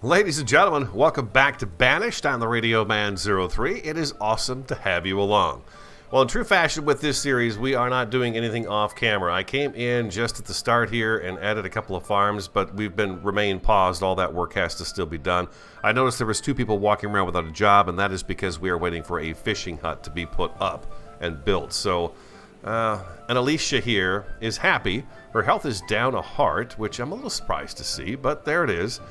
Ladies and gentlemen, welcome back to Banished. I'm the Radio Man 03. It is awesome to have you along. Well, in true fashion with this series, we are not doing anything off camera. I came in just at the start here and added a couple of farms, but we've remained paused. All that work has to still be done. I noticed there was 2 people walking around without a job, and that is because we are waiting for a fishing hut to be put up and built. So, and Alicia here is happy. Her health is down a heart, which I'm a little surprised to see, but there it is.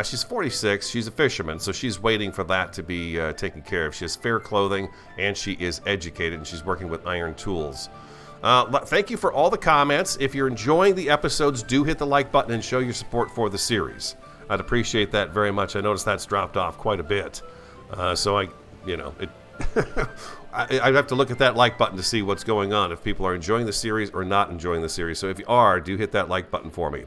She's 46, she's a fisherman, so she's waiting for that to be taken care of. She has fair clothing, and she is educated, and she's working with iron tools. Thank you for all the comments. If you're enjoying the episodes, do hit the like button and show your support for the series. I'd appreciate that very much. I noticed that's dropped off quite a bit. I'd have to look at that like button to see what's going on, if people are enjoying the series or not enjoying the series. So if you are, do hit that like button for me.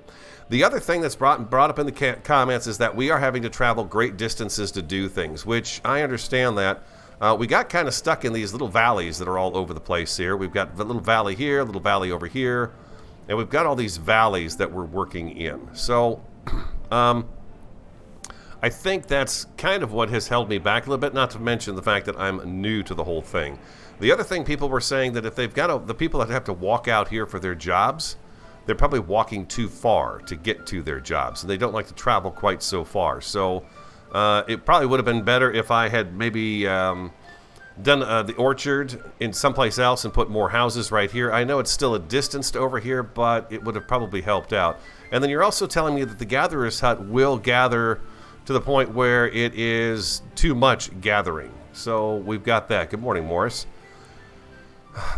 The other thing that's brought up in the comments is that we are having to travel great distances to do things, which I understand that. We got kind of stuck in these little valleys that are all over the place here. We've got a little valley here, a little valley over here, and we've got all these valleys that we're working in. So, I think that's kind of what has held me back a little bit, not to mention the fact that I'm new to the whole thing. The other thing, people were saying that if they've got the people that have to walk out here for their jobs, they're probably walking too far to get to their jobs, and they don't like to travel quite so far. So it probably would have been better if I had maybe done the orchard in someplace else and put more houses right here. I know it's still a distance to over here, but it would have probably helped out. And then you're also telling me that the gatherer's hut will gather to the point where it is too much gathering. So we've got that. Good morning, Morris.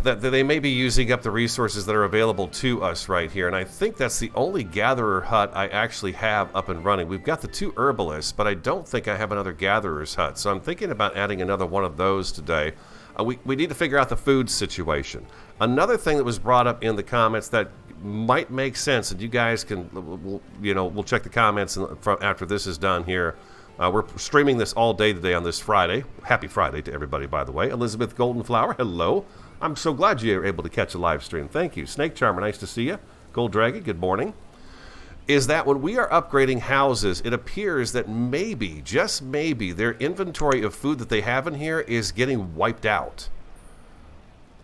That they may be using up the resources that are available to us right here. And I think that's the only gatherer hut I actually have up and running. We've got the 2 herbalists, but I don't think I have another gatherer's hut. So I'm thinking about adding another one of those today. We need to figure out the food situation. Another thing that was brought up in the comments that might make sense, and you guys can, we'll check the comments after this is done here. We're streaming this all day today on this Friday. Happy Friday to everybody, by the way. Elizabeth Goldenflower, hello. I'm so glad you were able to catch a live stream. Thank you. Snake Charmer, nice to see you. Gold Dragon, good morning. Is that when we are upgrading houses, it appears that maybe, just maybe, their inventory of food that they have in here is getting wiped out.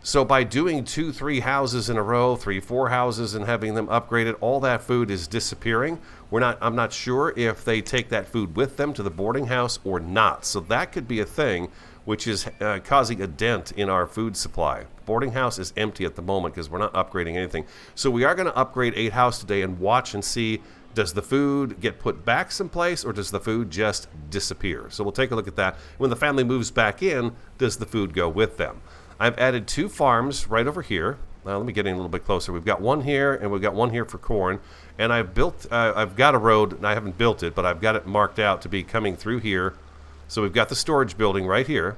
So by doing 2, 3 houses in a row, 3, 4 houses, and having them upgraded, all that food is disappearing. I'm not sure if they take that food with them to the boarding house or not. So that could be a thing, which is causing a dent in our food supply. Boarding house is empty at the moment because we're not upgrading anything. So we are going to upgrade 8 house today and watch and see, does the food get put back someplace or does the food just disappear? So we'll take a look at that. When the family moves back in, does the food go with them? I've added 2 farms right over here. Let me get in a little bit closer. We've got one here and we've got one here for corn. And I've got a road, and I haven't built it, but I've got it marked out to be coming through here. So we've got the storage building right here.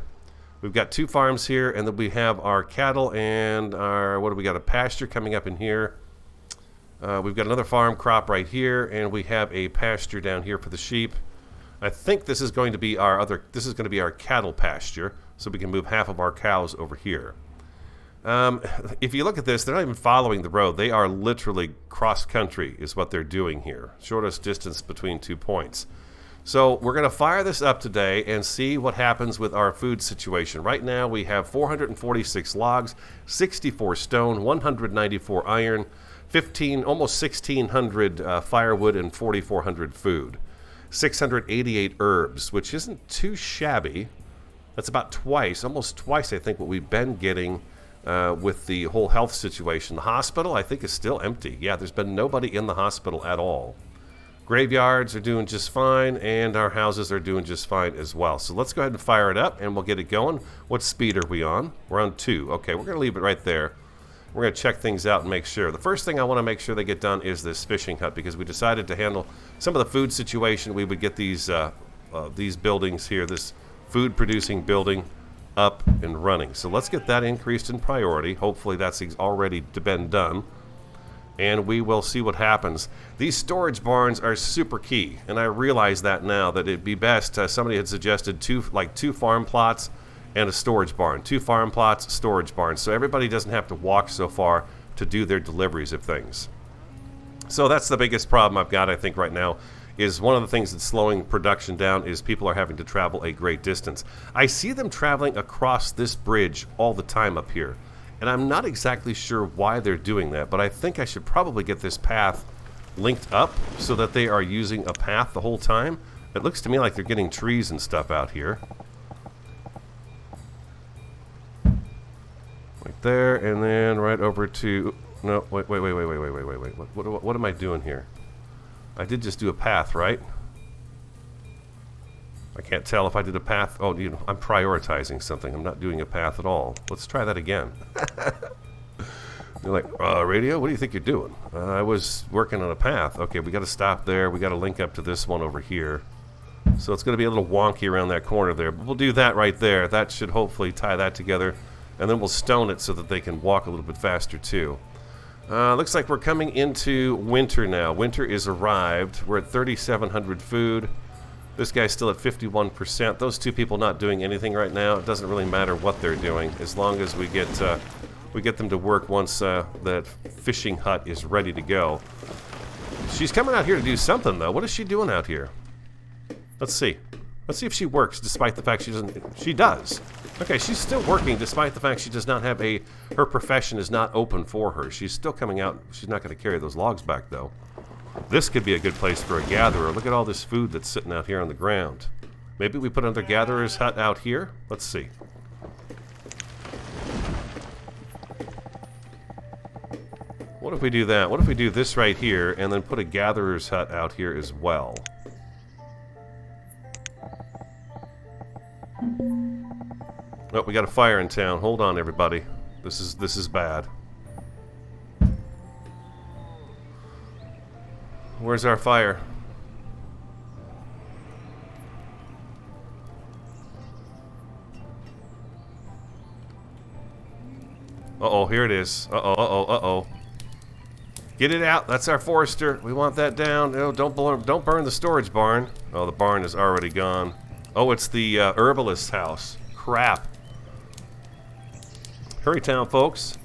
We've got 2 farms here, and then we have our cattle and our, what do we got, a pasture coming up in here. We've got another farm crop right here, and we have a pasture down here for the sheep. I think this is going to be our cattle pasture, so we can move half of our cows over here. If you look at this, they're not even following the road. They are literally cross-country is what they're doing here. Shortest distance between 2 points. So we're going to fire this up today and see what happens with our food situation. Right now we have 446 logs, 64 stone, 194 iron, almost 1,600 firewood, and 4,400 food. 688 herbs, which isn't too shabby. That's about almost twice, I think, what we've been getting with the whole health situation. The hospital, I think, is still empty. Yeah, there's been nobody in the hospital at all. Graveyards are doing just fine, and our houses are doing just fine as well. So let's go ahead and fire it up, and we'll get it going. What speed are we on? We're on 2. Okay, we're going to leave it right there. We're going to check things out and make sure. The first thing I want to make sure they get done is this fishing hut, because we decided to handle some of the food situation. We would get these buildings here, this food-producing building, up and running. So let's get that increased in priority. Hopefully that's already been done. And we will see what happens. These storage barns are super key, and I realize that now, that it'd be best. Somebody had suggested 2 farm plots and a storage barn. 2 farm plots, storage barns, so everybody doesn't have to walk so far to do their deliveries of things. So that's the biggest problem I've got, I think, right now, is one of the things that's slowing production down is people are having to travel a great distance. I see them traveling across this bridge all the time up here, and I'm not exactly sure why they're doing that, but I think I should probably get this path linked up so that they are using a path the whole time. It looks to me like they're getting trees and stuff out here. Right there, and then right over to... No, wait. What am I doing here? I did just do a path, right? I can't tell if I did a path. Oh, you know, I'm prioritizing something. I'm not doing a path at all. Let's try that again. You're like, radio, what do you think you're doing? I was working on a path. Okay, we got to stop there. We got to link up to this one over here. So it's going to be a little wonky around that corner there. But we'll do that right there. That should hopefully tie that together. And then we'll stone it so that they can walk a little bit faster too. Looks like we're coming into winter now. Winter is arrived. We're at 3,700 food. This guy's still at 51%. Those two people not doing anything right now. It doesn't really matter what they're doing as long as we get them to work once that fishing hut is ready to go. She's coming out here to do something though. What is she doing out here? Let's see. Let's see if she works despite the fact she doesn't. She does. Okay, she's still working despite the fact she does not have her profession is not open for her. She's still coming out. She's not going to carry those logs back though. This could be a good place for a gatherer. Look at all this food that's sitting out here on the ground. Maybe we put another gatherer's hut out here? Let's see. What if we do that? What if we do this right here and then put a gatherer's hut out here as well? Oh, we got a fire in town. Hold on, everybody. This is bad. Where's our fire? Uh-oh, here it is. Uh-oh. Get it out. That's our forester. We want that down. No, don't burn the storage barn. Oh, the barn is already gone. Oh, it's the herbalist's house. Crap. Hurry town, folks.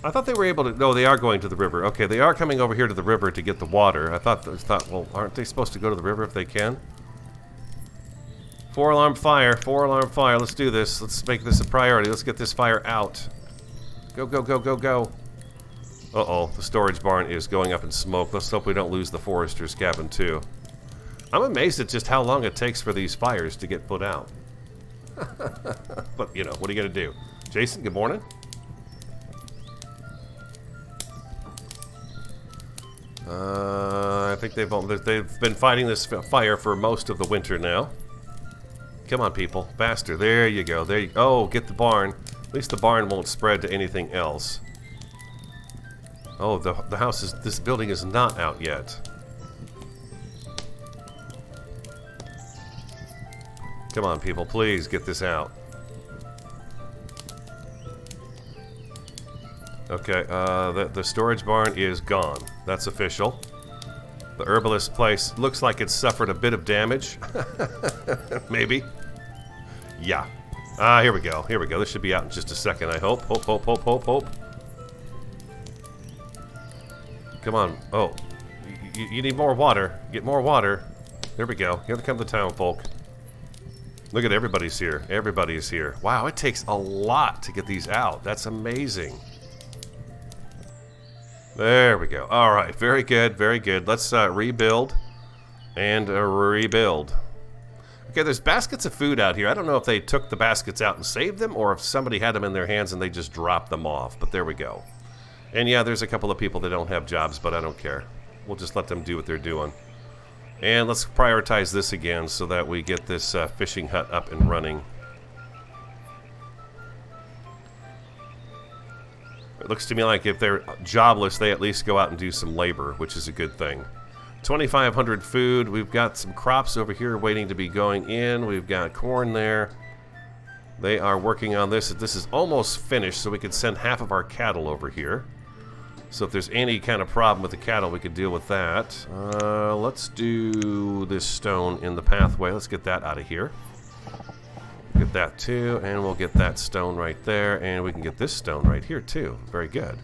I thought they were able to... No, they are going to the river. Okay, they are coming over here to the river to get the water. I thought, well, aren't they supposed to go to the river if they can? 4-alarm fire. 4-alarm fire. Let's do this. Let's make this a priority. Let's get this fire out. Go. Uh-oh, the storage barn is going up in smoke. Let's hope we don't lose the forester's cabin, too. I'm amazed at just how long it takes for these fires to get put out. But, you know, what are you going to do? Jason, good morning. I think they've been fighting this fire for most of the winter now. Come on, people. Faster. There you go. There you go. Oh, get the barn. At least the barn won't spread to anything else. Oh, the house is... This building is not out yet. Come on, people. Please get this out. Okay, the storage barn is gone. That's official. The herbalist place looks like it's suffered a bit of damage. Maybe. Yeah. Here we go. Here we go. This should be out in just a second, I hope. Hope. Come on. Oh. You need more water. Get more water. There we go. Here come the town folk. Look at everybody's here. Everybody is here. Wow, it takes a lot to get these out. That's amazing. There we go. All right, very good, very good. Let's rebuild and rebuild. Okay, there's baskets of food out here. I don't know if they took the baskets out and saved them or if somebody had them in their hands and they just dropped them off, but there we go. And yeah, there's a couple of people that don't have jobs, but I don't care. We'll just let them do what they're doing. And let's prioritize this again so that we get this fishing hut up and running. It looks to me like if they're jobless, they at least go out and do some labor, which is a good thing. 2,500 food. We've got some crops over here waiting to be going in. We've got corn there. They are working on this. This is almost finished, so we could send half of our cattle over here. So if there's any kind of problem with the cattle, we could deal with that. Let's do this stone in the pathway. Let's get that out of here. Get that too, and we'll get that stone right there, and we can get this stone right here too. Very good.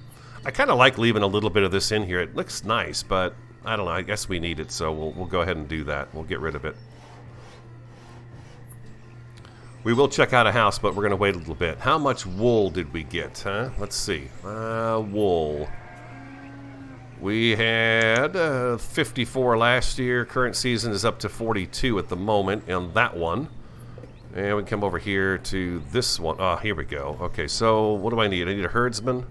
I kind of like leaving a little bit of this in here. It looks nice, but I don't know. I guess we need it, so we'll go ahead and do that. We'll get rid of it. We will check out a house, but we're going to wait a little bit. How much wool did we get, huh? Let's see. Wool. We had 54 last year. Current season is up to 42 at the moment on that one. And we can come over here to this one. Oh, here we go. Okay, so what do I need? I need a herdsman.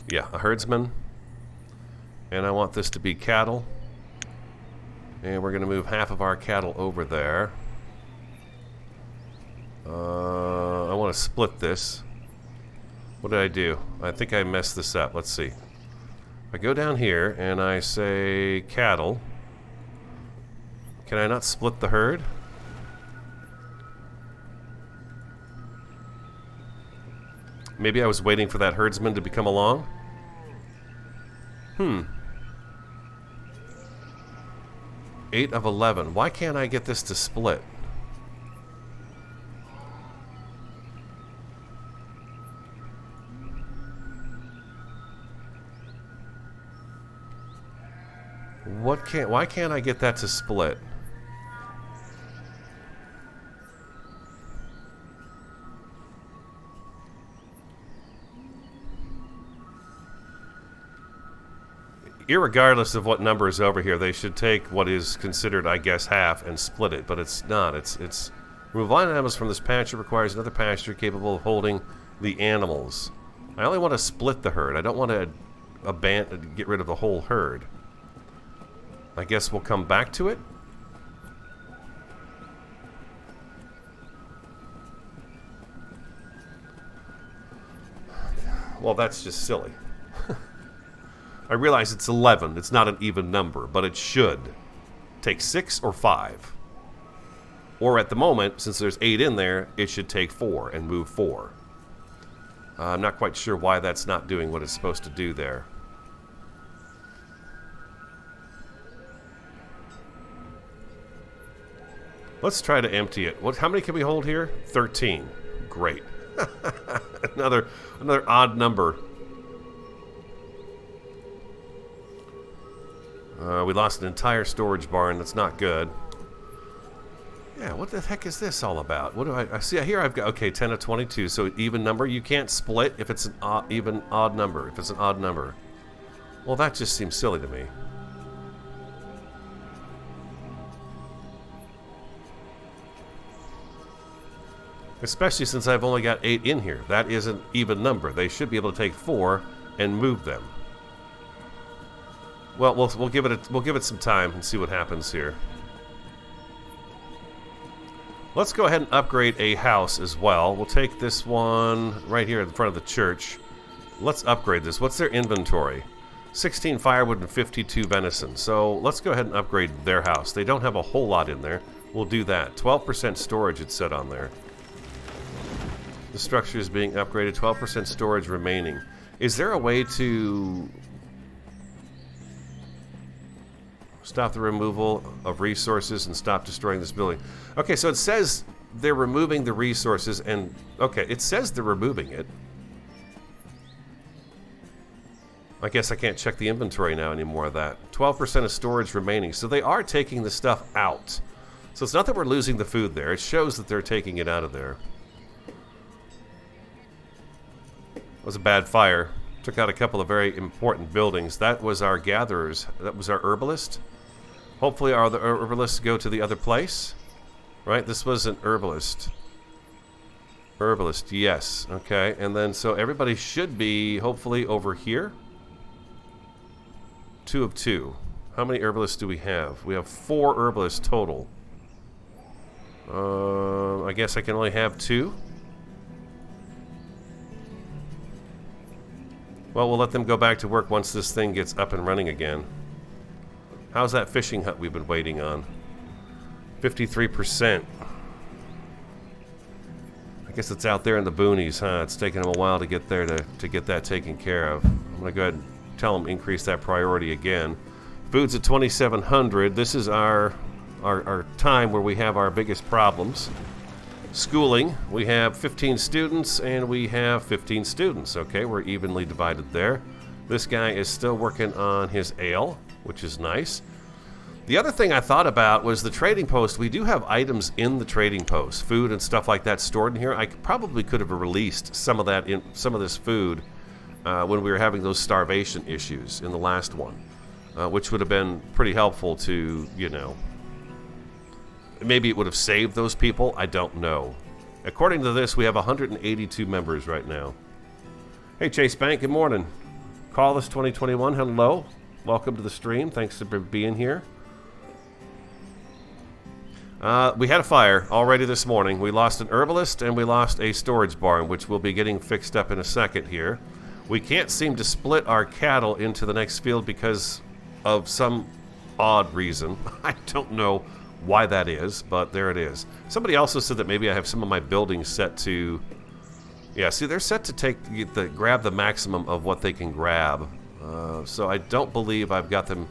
Yeah, a herdsman. And I want this to be cattle. And we're going to move half of our cattle over there. I want to split this. What did I do? I think I messed this up. Let's see. I go down here and I say cattle. Can I not split the herd? Maybe I was waiting for that herdsman to come along. 8 of 11. Why can't I get this to split? Why can't I get that to split? Irregardless of what number is over here, they should take what is considered, I guess, half and split it, but it's not. It's remove line animals from this pasture requires another pasture capable of holding the animals. I only want to split the herd. I don't want to get rid of the whole herd. I guess we'll come back to it. Well, that's just silly. I realize it's 11. It's not an even number, but it should take 6 or 5. Or at the moment, since there's 8 in there, it should take 4 and move 4. I'm not quite sure why that's not doing what it's supposed to do there. Let's try to empty it. How many can we hold here? 13. Great. another odd number. We lost an entire storage barn. That's not good. Yeah, what the heck is this all about? What do I see here? I've got, okay, 10 of 22. So even number. You can't split if it's an odd number. If it's an odd number. Well, that just seems silly to me. Especially since I've only got 8 in here. That is an even number. They should be able to take 4 and move them. Well, we'll give it some time and see what happens here. Let's go ahead and upgrade a house as well. We'll take this one right here in front of the church. Let's upgrade this. What's their inventory? 16 firewood and 52 venison. So let's go ahead and upgrade their house. They don't have a whole lot in there. We'll do that. 12% storage it said on there. The structure is being upgraded. 12% storage remaining. Is there a way to stop the removal of resources and stop destroying this building? Okay, so it says they're removing the resources and... Okay, it says they're removing it. I guess I can't check the inventory now anymore of that. 12% of storage remaining. So they are taking the stuff out. So it's not that we're losing the food there. It shows that they're taking it out of there. It was a bad fire. Took out a couple of very important buildings. That was our gatherers. That was our herbalist. Hopefully our other herbalists go to the other place. Right? This was an herbalist. Herbalist, yes. Okay. And then so everybody should be hopefully over here. 2 of 2. How many herbalists do we have? We have 4 herbalists total. I guess I can only have 2. Well, we'll let them go back to work once this thing gets up and running again. How's that fishing hut we've been waiting on? 53%. I guess it's out there in the boonies, huh? It's taking them a while to get there to get that taken care of. I'm going to go ahead and tell them increase that priority again. Food's at 2,700. This is our time where we have our biggest problems. Schooling, we have 15 students and we have 15 students. Okay, we're evenly divided there. This guy is still working on his ale, which is nice. The other thing I thought about was the trading post. We do have items in the trading post, food and stuff like that stored in here. I probably could have released some of that in some of this food when we were having those starvation issues in the last one, which would have been pretty helpful to, you know, maybe it would have saved those people. I don't know. According to this, we have 182 members right now. Hey, Chase Bank, good morning. Call us 2021, hello. Welcome to the stream. Thanks for being here. We had a fire already this morning. We lost an herbalist and we lost a storage barn, which we'll be getting fixed up in a second here. We can't seem to split our cattle into the next field because of some odd reason. I don't know why that is, but there it is. Somebody also said that maybe I have some of my buildings set to... Yeah, see, they're set to grab the maximum of what they can grab. So I don't believe I've got them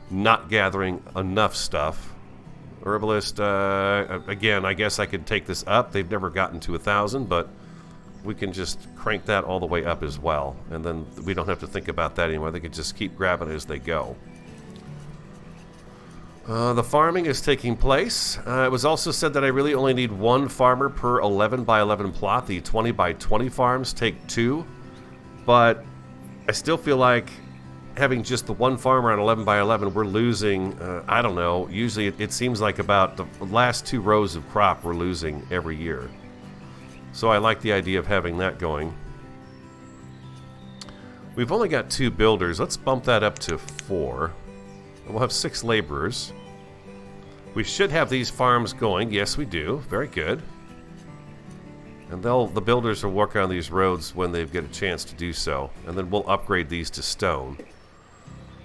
not gathering enough stuff. Herbalist, again, I guess I could take this up. They've never gotten to 1,000, but we can just crank that all the way up as well. And then we don't have to think about that anymore. They can just keep grabbing as they go. The farming is taking place. It was also said that I really only need one farmer per 11 by 11 plot. The 20 by 20 farms take 2. But I still feel like having just the one farmer on 11 by 11, we're losing, I don't know, usually it seems like about the last 2 rows of crop we're losing every year. So I like the idea of having that going. We've only got 2 builders. Let's bump that up to 4. And we'll have 6 laborers. We should have these farms going. Yes, we do. Very good. And the builders will work on these roads when they get a chance to do so. And then we'll upgrade these to stone.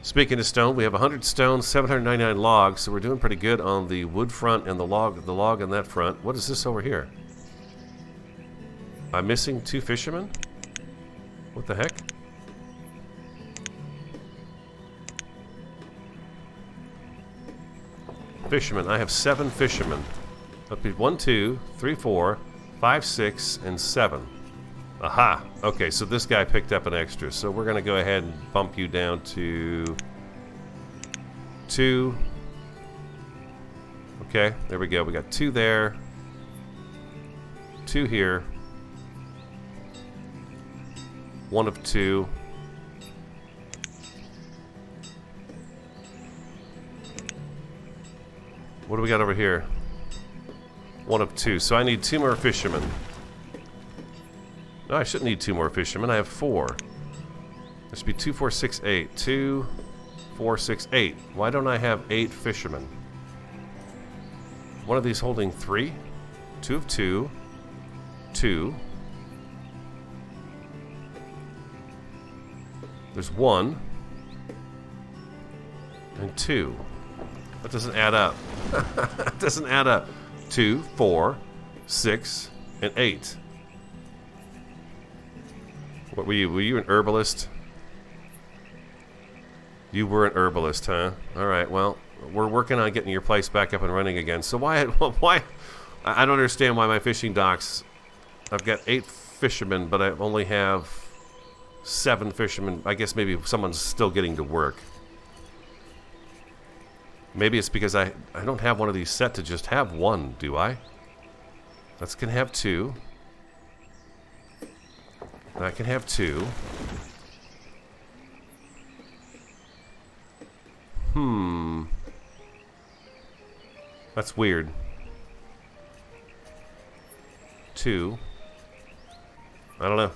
Speaking of stone, we have 100 stone, 799 logs, so we're doing pretty good on the wood front and the log on that front. What is this over here? I'm missing 2 fishermen? What the heck? Fishermen. I have 7 fishermen. That'd be 1, 2, 3, 4, 5, 6, and 7. Aha. Okay, so this guy picked up an extra. So we're going to go ahead and bump you down to 2. Okay, there we go. We got 2 there. 2 here. 1 of 2. What do we got over here? 1 of 2. So I need 2 more fishermen. No, I shouldn't need 2 more fishermen. I have 4. There should be 2, 4, 6, 8. 2, 4, 6, 8. Why don't I have 8 fishermen? One of these holding 3. 2 of 2. 2. There's 1. And 2. That doesn't add up. That doesn't add up. 2, 4, 6, and 8. What were you? Were you an herbalist? You were an herbalist, huh? All right. Well, we're working on getting your place back up and running again. So why? I don't understand why my fishing docks. I've got 8 fishermen, but I only have 7 fishermen. I guess maybe someone's still getting to work. Maybe it's because I don't have one of these set to just have 1, do I? That's gonna have 2. I can have 2. That's weird. 2. I don't know.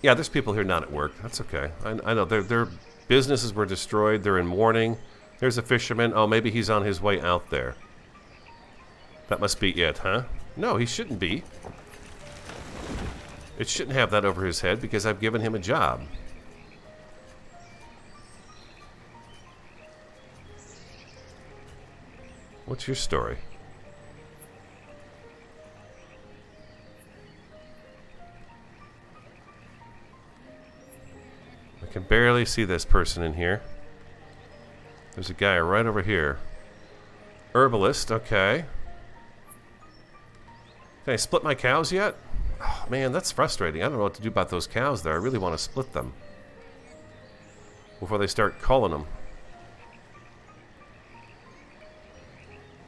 Yeah, there's people here not at work. That's okay. I know their businesses were destroyed. They're in mourning. There's a fisherman. Oh, maybe he's on his way out there. That must be it, huh? No, he shouldn't be. It shouldn't have that over his head because I've given him a job. What's your story? I can barely see this person in here. There's a guy right over here. Herbalist, okay. Can I split my cows yet? Oh, Man, that's frustrating. I don't know what to do about those cows there. I really want to split them before they start culling them.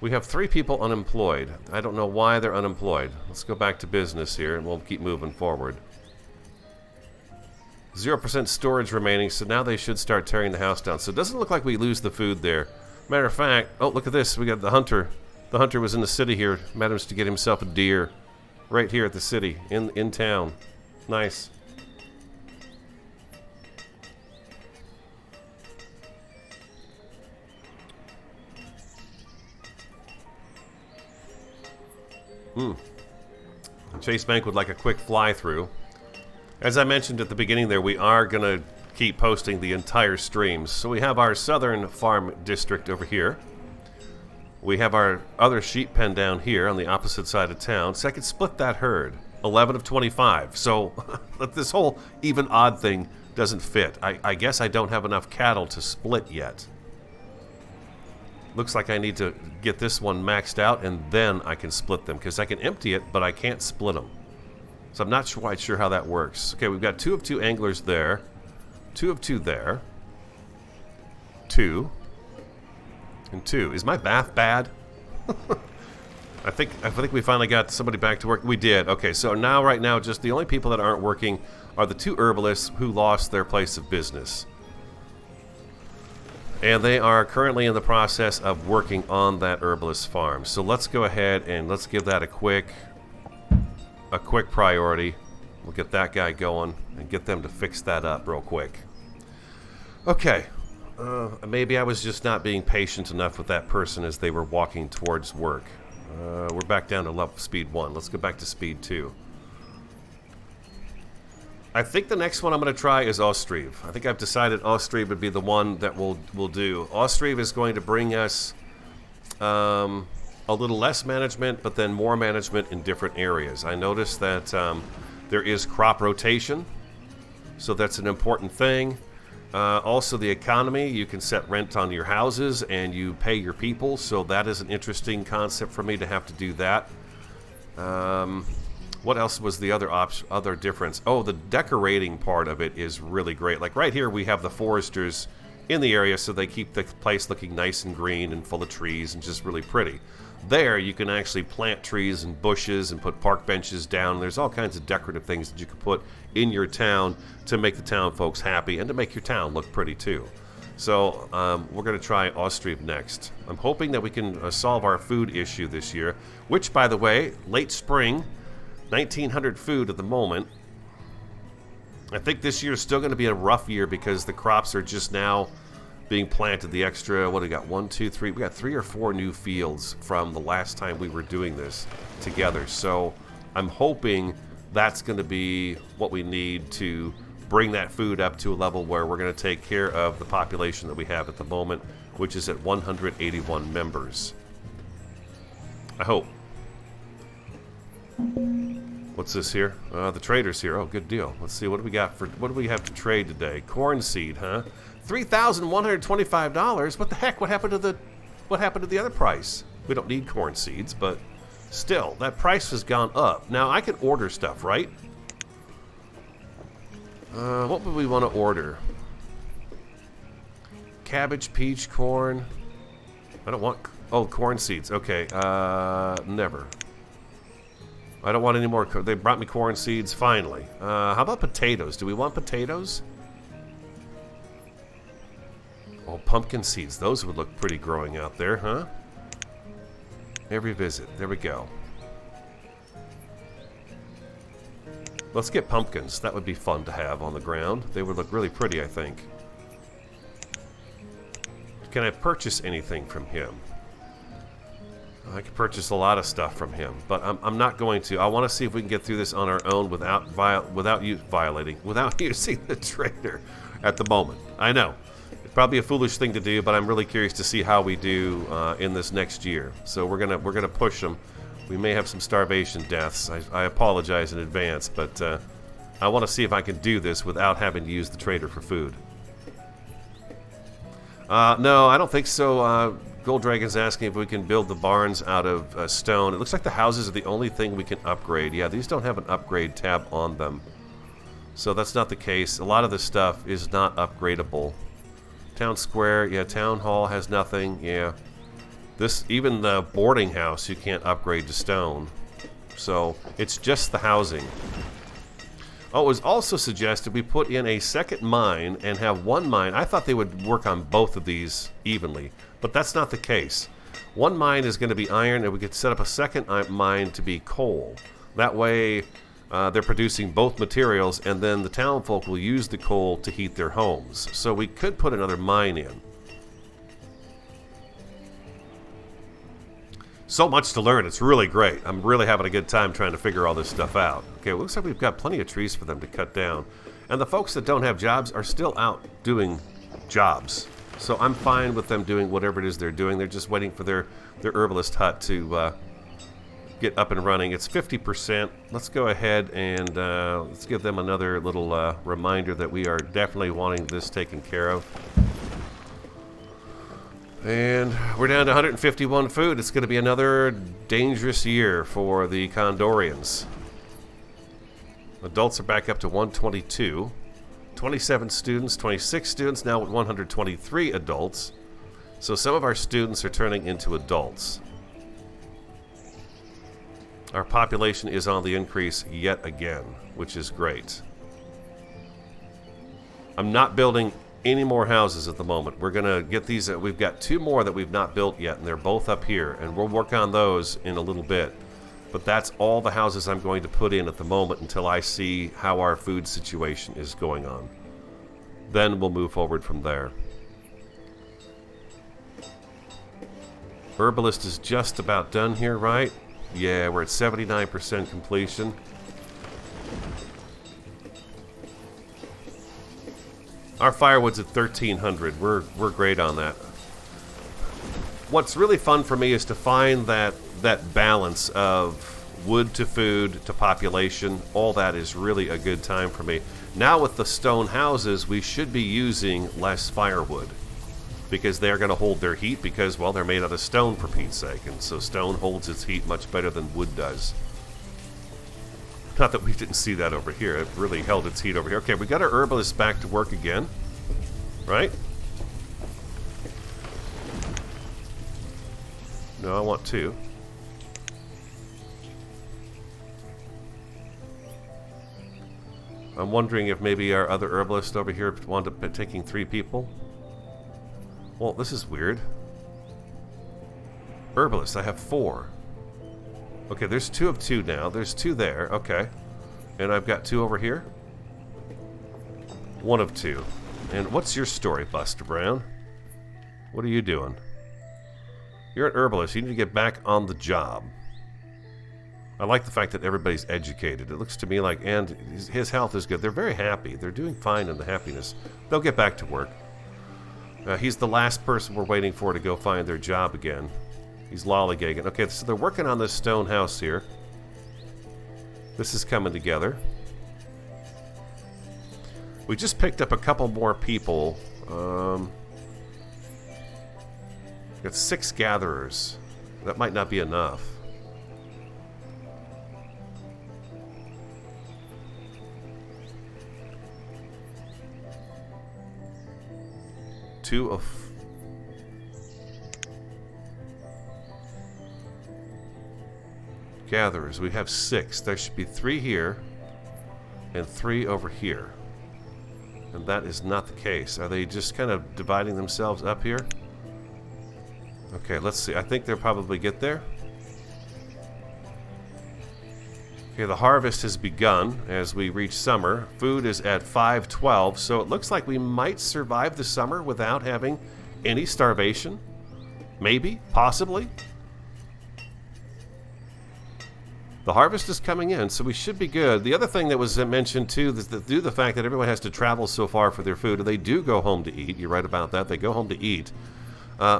We have 3 people unemployed. I don't know why they're unemployed. Let's go back to business here, and we'll keep moving forward. 0% storage remaining, so now they should start tearing the house down. So it doesn't look like we lose the food there. Matter of fact, oh, look at this. We got the hunter. The hunter was in the city here. Managed to get himself a deer right here at the city, in town. Nice. Chase Bank would like a quick fly-through. As I mentioned at the beginning there, we are going to keep posting the entire streams. So we have our southern farm district over here. We have our other sheep pen down here on the opposite side of town. So I could split that herd. 11 of 25. So this whole even odd thing doesn't fit. I guess I don't have enough cattle to split yet. Looks like I need to get this one maxed out, and then I can split them, because I can empty it, but I can't split them. So I'm not quite sure how that works. Okay, we've got 2 of 2 anglers there, 2 of 2 there, 2, and 2. Is my bath bad? I think we finally got somebody back to work. We did. Okay, so now right now, just the only people that aren't working are the 2 herbalists who lost their place of business. And they are currently in the process of working on that herbalist farm. So let's go ahead and let's give that a quick priority. We'll get that guy going and get them to fix that up real quick. Okay. Maybe I was just not being patient enough with that person as they were walking towards work. We're back down to level speed 1. Let's go back to speed 2. I think the next one I'm going to try is Ostriv. I think I've decided Ostriv would be the one that we'll do. Ostriv is going to bring us a little less management, but then more management in different areas. I noticed that there is crop rotation, so that's an important thing. Also the economy, you can set rent on your houses and you pay your people, so that is an interesting concept for me to have to do that. What else was the other difference? Oh, the decorating part of it is really great. Like right here we have the foresters in the area, so they keep the place looking nice and green and full of trees and just really pretty. There you can actually plant trees and bushes and put park benches down. There's all kinds of decorative things that you can put in your town to make the town folks happy and to make your town look pretty too. So we're going to try Ostriv next. I'm hoping that we can solve our food issue this year, which, by the way, late spring, 1,900 food at the moment. I think this year is still going to be a rough year because the crops are just now being planted. The extra, what do we got? 1, 2, 3. We got 3 or 4 new fields from the last time we were doing this together. So I'm hoping that's going to be what we need to bring that food up to a level where we're going to take care of the population that we have at the moment, which is at 181 members. I hope. What's this here? The trader's here. Oh, good deal. Let's see, what do we got for, what do we have to trade today? Corn seed, huh? $3,125. What the heck? What happened to the other price? We don't need corn seeds, but still, that price has gone up. Now I can order stuff, right? What would we want to order? Cabbage, peach, corn. I don't want, oh, corn seeds. Okay, never. I don't want any more. They brought me corn seeds, finally. How about potatoes? Do we want potatoes? Oh, pumpkin seeds. Those would look pretty growing out there, huh? Every visit. There we go. Let's get pumpkins. That would be fun to have on the ground. They would look really pretty, I think. Can I purchase anything from him? I could purchase a lot of stuff from him, but I'm not going to. I want to see if we can get through this on our own without using the trader at the moment. I know. It's probably a foolish thing to do, but I'm really curious to see how we do in this next year. So we're gonna push them. We may have some starvation deaths. I apologize in advance, but I want to see if I can do this without having to use the trader for food. No, I don't think so. Gold Dragon's asking if we can build the barns out of stone. It looks like the houses are the only thing we can upgrade. Yeah, these don't have an upgrade tab on them. So that's not the case. A lot of this stuff is not upgradable. Town Square, yeah, Town Hall has nothing, yeah. This, even the boarding house, you can't upgrade to stone. So, it's just the housing. Oh, it was also suggested we put in a second mine and have one mine. I thought they would work on both of these evenly, but that's not the case. One mine is going to be iron, and we could set up a second mine to be coal. That way, they're producing both materials, and then the townfolk will use the coal to heat their homes. So we could put another mine in. So much to learn. It's really great. I'm really having a good time trying to figure all this stuff out. Okay, it looks like we've got plenty of trees for them to cut down. And the folks that don't have jobs are still out doing jobs. So I'm fine with them doing whatever it is they're doing. They're just waiting for their herbalist hut to get up and running. It's 50%. Let's go ahead and let's give them another little reminder that we are definitely wanting this taken care of. And we're down to 151 food. It's going to be another dangerous year for the Condorians. Adults are back up to 122. 27 students, 26 students, now with 123 adults. So some of our students are turning into adults. Our population is on the increase yet again, which is great. I'm not building any more houses at the moment. We're gonna get these. We've got 2 more that we've not built yet, and they're both up here, and we'll work on those in a little bit. But that's all the houses I'm going to put in at the moment until I see how our food situation is going on. Then we'll move forward from there. Herbalist is just about done here, right? Yeah, we're at 79% completion. Our firewood's at 1,300. We're great on that. What's really fun for me is to find that balance of wood to food to population. All that is really a good time for me. Now with the stone houses, we should be using less firewood because they're going to hold their heat because, well, they're made out of stone for Pete's sake. And so stone holds its heat much better than wood does. Not that we didn't see that over here. It really held its heat over here. Okay, we got our herbalist back to work again. Right? No, I want 2. I'm wondering if maybe our other herbalist over here wound up taking 3 people. Well, this is weird. Herbalist, I have 4. Okay, there's 2 of 2 now. There's 2 there. Okay. And I've got 2 over here. 1 of 2. And what's your story, Buster Brown? What are you doing? You're an herbalist. You need to get back on the job. I like the fact that everybody's educated. It looks to me like, and his health is good. They're very happy. They're doing fine in the happiness. They'll get back to work. He's the last person we're waiting for to go find their job again. He's lollygagging. Okay, so they're working on this stone house here. This is coming together. We just picked up a couple more people. Got 6 gatherers. That might not be enough. Two of gatherers. We have 6. There should be 3 here and 3 over here. And that is not the case. Are they just kind of dividing themselves up here? Okay, let's see. I think they'll probably get there. Okay, the harvest has begun as we reach summer. Food is at 512, so it looks like we might survive the summer without having any starvation. Maybe, possibly. The harvest is coming in, so we should be good. The other thing that was mentioned, too, is that due to the fact that everyone has to travel so far for their food, they do go home to eat. You're right about that. They go home to eat.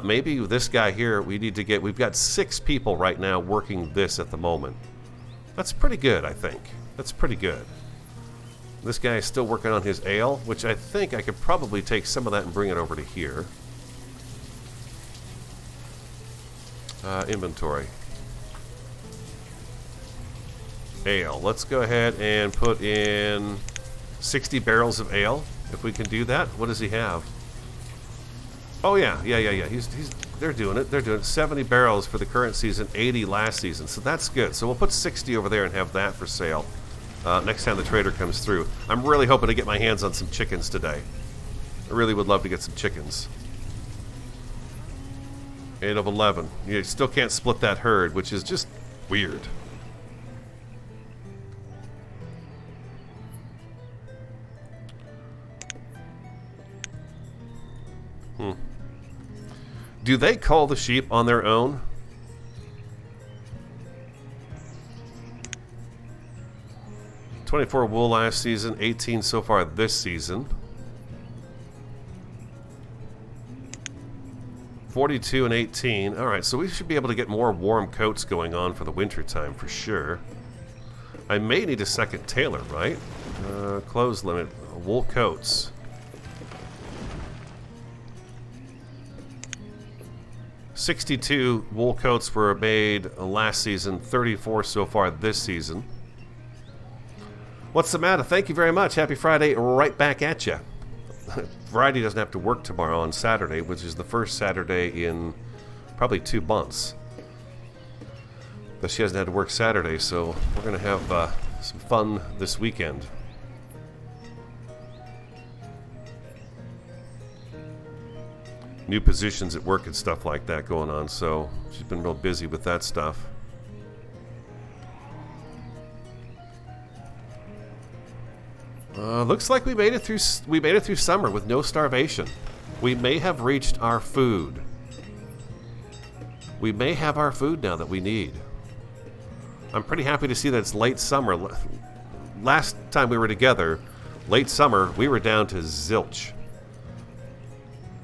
Maybe this guy here, we need to get... We've got 6 people right now working this at the moment. That's pretty good, I think. That's pretty good. This guy is still working on his ale, which I think I could probably take some of that and bring it over to here. Inventory. Ale. Let's go ahead and put in 60 barrels of ale, if we can do that. What does he have? Oh yeah. They're doing it. They're doing it. 70 barrels for the current season, 80 last season. So that's good. So we'll put 60 over there and have that for sale next time the trader comes through. I'm really hoping to get my hands on some chickens today. I really would love to get some chickens. 8 of 11. You still can't split that herd, which is just weird. Do they cull the sheep on their own? $24 wool last season, 18 so far this season. 42 and 18. All right, so we should be able to get more warm coats going on for the winter time for sure. I may need a second tailor, right? Clothes limit, wool coats. 62 wool coats were made last season, 34 so far this season. What's the matter? Thank you very much. Happy Friday, right back at you. Variety doesn't have to work tomorrow on Saturday, which is the first Saturday in probably 2 months. But she hasn't had to work Saturday, so we're going to have some fun this weekend. New positions at work and stuff like that going on, so she's been real busy with that stuff. Looks like we made it through summer with no starvation. We may have reached our food. We may have our food now that we need. I'm pretty happy to see that it's late summer. Last time we were together, late summer, we were down to zilch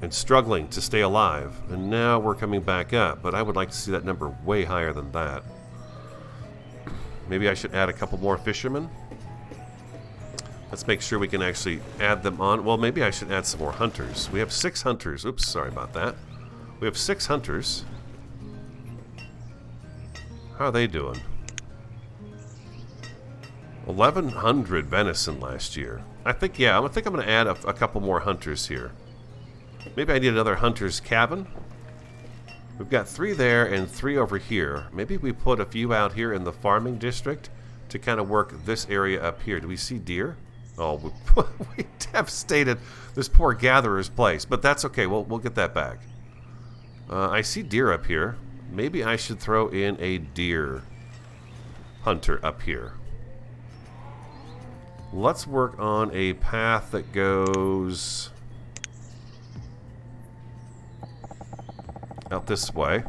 and struggling to stay alive, and now we're coming back up, but I would like to see that number way higher than that. Maybe I should add a couple more fishermen. Let's make sure we can actually add them on. Well, maybe I should add some more hunters. We have 6 hunters. Oops, sorry about that. We have 6 hunters. How are they doing? 1,100 venison last year. I think I'm going to add a couple more hunters here. Maybe I need another hunter's cabin. We've got 3 there and 3 over here. Maybe we put a few out here in the farming district to kind of work this area up here. Do we see deer? Oh, we devastated this poor gatherer's place, but that's okay. We'll get that back. I see deer up here. Maybe I should throw in a deer hunter up here. Let's work on a path that goes out this way.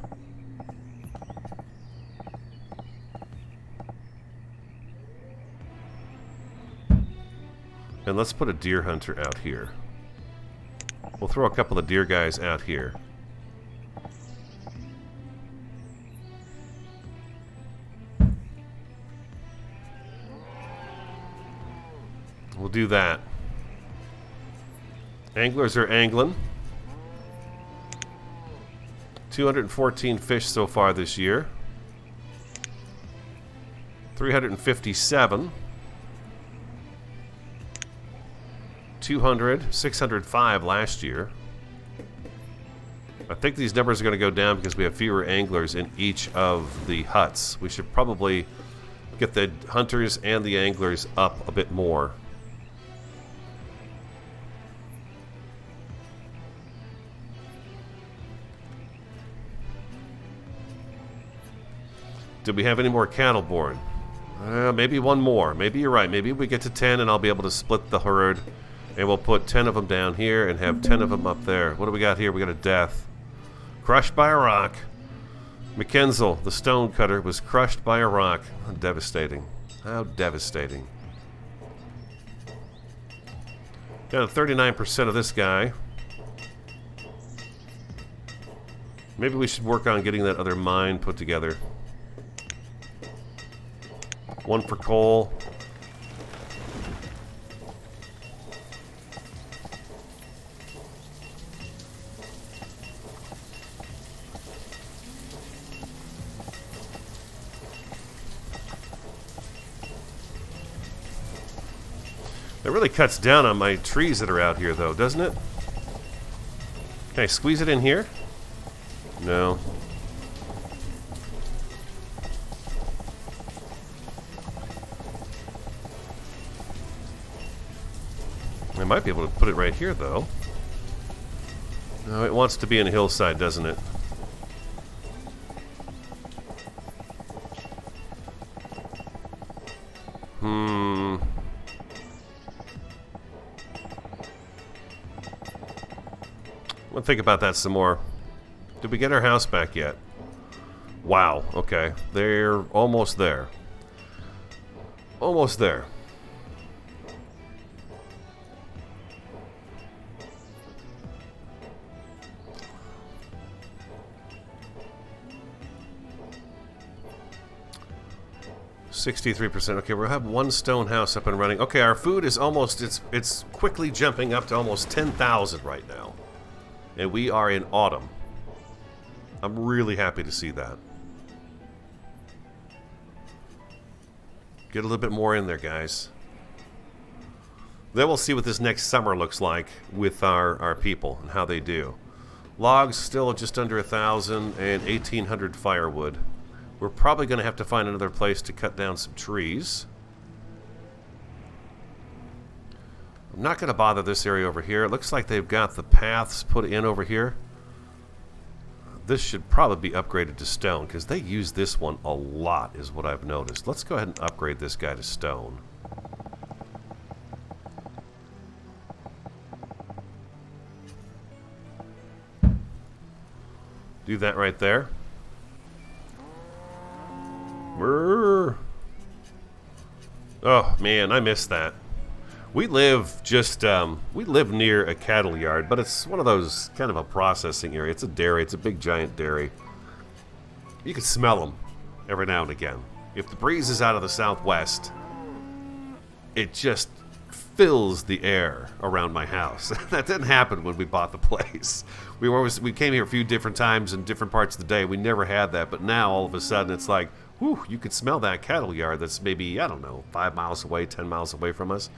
And let's put a deer hunter out here. We'll throw a couple of deer guys out here. We'll do that. Anglers are angling. 214 fish so far this year. 357. 200, 605 last year. I think these numbers are going to go down because we have fewer anglers in each of the huts. We should probably get the hunters and the anglers up a bit more. Did we have any more cattle born? Maybe one more. Maybe you're right. Maybe we get to 10 and I'll be able to split the herd. And we'll put 10 of them down here and have 10 of them up there. What do we got here? We got a death. Crushed by a rock. McKenzel, the stone cutter, was crushed by a rock. How devastating. How devastating. Down to 39% of this guy. Maybe we should work on getting that other mine put together. 1 for coal. It really cuts down on my trees that are out here, though, doesn't it? Can I squeeze it in here? No. I might be able to put it right here, though. No, it wants to be in a hillside, doesn't it? We'll think about that some more. Did we get our house back yet? Wow, okay. They're almost there. Almost there. %. Okay, we'll have one stone house up and running. Okay, our food is almost, it's quickly jumping up to almost 10,000 right now. And we are in autumn. I'm really happy to see that. Get a little bit more in there, guys. Then we'll see what this next summer looks like with our people and how they do. Logs still just under 1,000 and 1,800 firewood. We're probably going to have to find another place to cut down some trees. I'm not going to bother this area over here. It looks like they've got the paths put in over here. This should probably be upgraded to stone because they use this one a lot is what I've noticed. Let's go ahead and upgrade this guy to stone. Do that right there. Oh man, I missed that. We live just, we live near a cattle yard, but it's one of those kind of a processing area. It's a dairy. It's a big, giant dairy. You can smell them every now and again. If the breeze is out of the southwest, it just fills the air around my house. That didn't happen when we bought the place. We came here a few different times in different parts of the day. We never had that, but now all of a sudden it's like, whew, you could smell that cattle yard that's maybe, I don't know, 5 miles away, 10 miles away from us.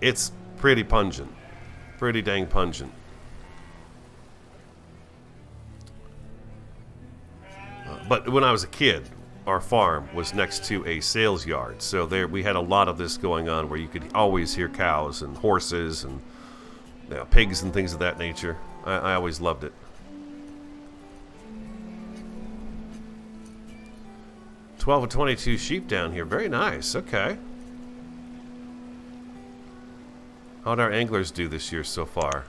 It's pretty pungent. Pretty dang pungent. But when I was a kid, our farm was next to a sales yard. So there we had a lot of this going on where you could always hear cows and horses and pigs and things of that nature. I always loved it. 12 and 22 sheep down here. Very nice. Okay. How'd our anglers do this year so far?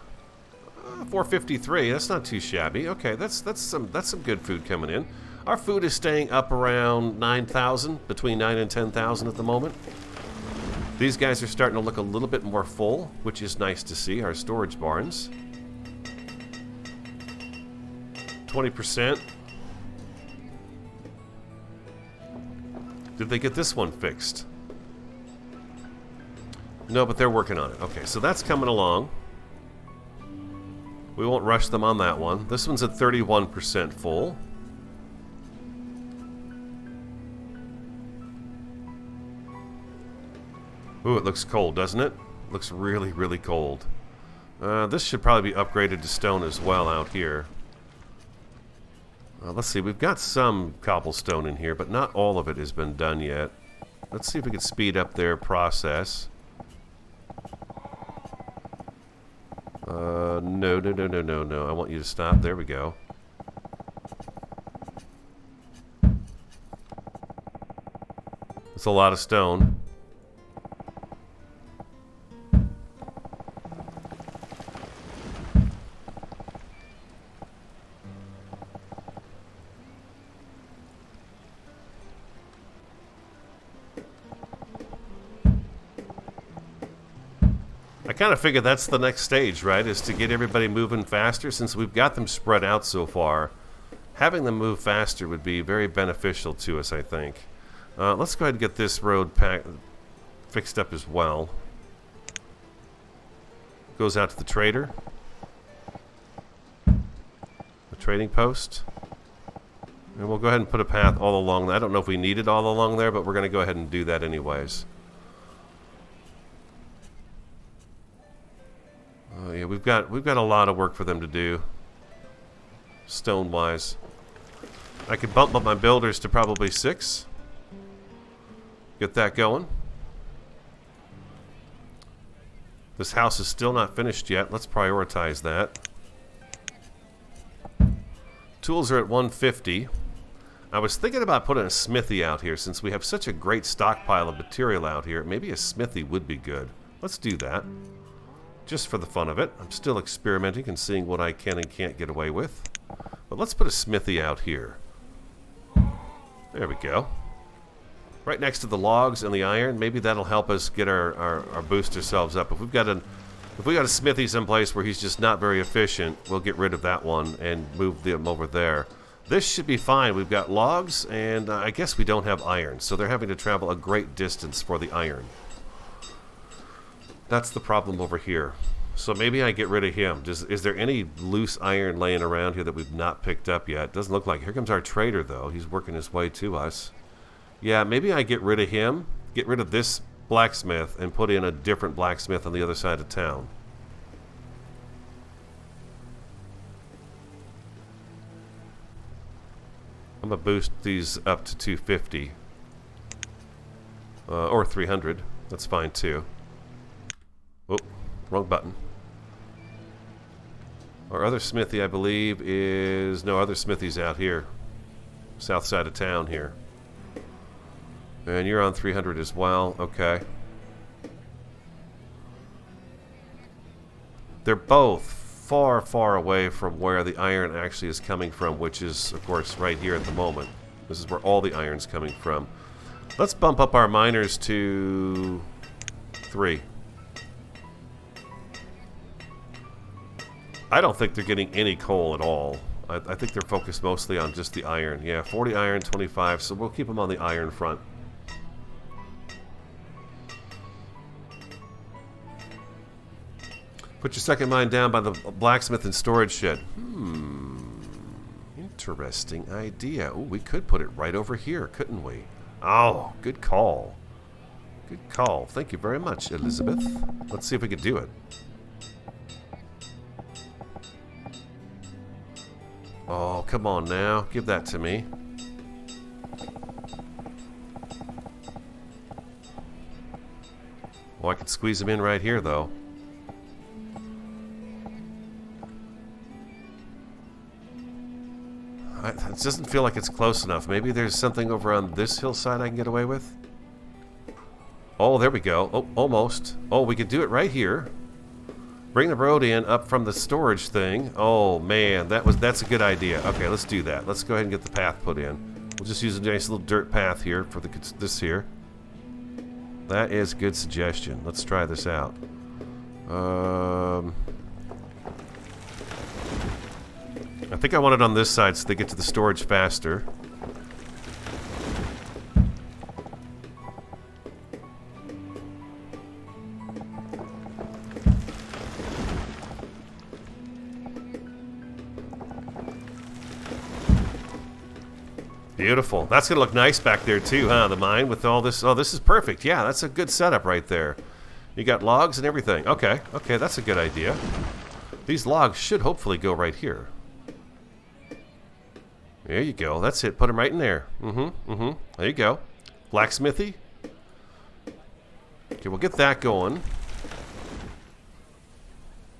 453. That's not too shabby. Okay, that's some good food coming in. Our food is staying up around 9,000, between 9 and 10,000 at the moment. These guys are starting to look a little bit more full, which is nice to see. Our storage barns. 20%. Did they get this one fixed? No, but they're working on it. Okay, so that's coming along. We won't rush them on that one. This one's at 31% full. Ooh, it looks cold, doesn't it? Looks really, really cold. This should probably be upgraded to stone as well out here. Let's see, we've got some cobblestone in here, but not all of it has been done yet. Let's see if we can speed up their process. No. I want you to stop. There we go. It's a lot of stone. I kind of figure that's the next stage, right? Is to get everybody moving faster. Since we've got them spread out so far, having them move faster would be very beneficial to us, I think. Let's go ahead and get this road fixed up as well. Goes out to the trader. The trading post. And we'll go ahead and put a path all along. I don't know if we need it all along there, but we're going to go ahead and do that anyways. Yeah, we've got a lot of work for them to do. Stone-wise. I could bump up my builders to probably 6. Get that going. This house is still not finished yet. Let's prioritize that. Tools are at 150. I was thinking about putting a smithy out here since we have such a great stockpile of material out here. Maybe a smithy would be good. Let's do that. Just for the fun of it. I'm still experimenting and seeing what I can and can't get away with. But let's put a smithy out here. There we go. Right next to the logs and the iron. Maybe that'll help us get our boost ourselves up. If we've got a smithy someplace where he's just not very efficient, we'll get rid of that one and move them over there. This should be fine. We've got logs, and I guess we don't have iron, so they're having to travel a great distance for the iron. That's the problem over here. So maybe I get rid of him. Is there any loose iron laying around here that we've not picked up yet? Doesn't look like it. Here comes our trader, though. He's working his way to us. Yeah, maybe I get rid of him, get rid of this blacksmith, and put in a different blacksmith on the other side of town. I'm going to boost these up to 250. Or 300. That's fine, too. Oh, wrong button. Our other smithy, I believe, is... No, other smithy's out here. South side of town here. And you're on 300 as well. Okay. They're both far, far away from where the iron actually is coming from, which is, of course, right here at the moment. This is where all the iron's coming from. Let's bump up our miners to 3. I don't think they're getting any coal at all. I think they're focused mostly on just the iron. Yeah, 40 iron, 25, so we'll keep them on the iron front. Put your second mine down by the blacksmith and storage shed. Interesting idea. Oh, we could put it right over here, couldn't we? Oh, good call. Good call. Thank you very much, Elizabeth. Let's see if we can do it. Oh, come on now. Give that to me. Well, I could squeeze him in right here, though. It doesn't feel like it's close enough. Maybe there's something over on this hillside I can get away with. Oh, there we go. Oh, almost. Oh, we could do it right here. Bring the road in up from the storage thing. Oh, man. That's a good idea. Okay, let's do that. Let's go ahead and get the path put in. We'll just use a nice little dirt path here for this here. That is a good suggestion. Let's try this out. I think I want it on this side so they get to the storage faster. Beautiful. That's going to look nice back there too, huh? The mine with all this. Oh, this is perfect. Yeah, that's a good setup right there. You got logs and everything. Okay, okay, that's a good idea. These logs should hopefully go right here. There you go. That's it. Put them right in there. There you go. Blacksmithy. Okay, we'll get that going.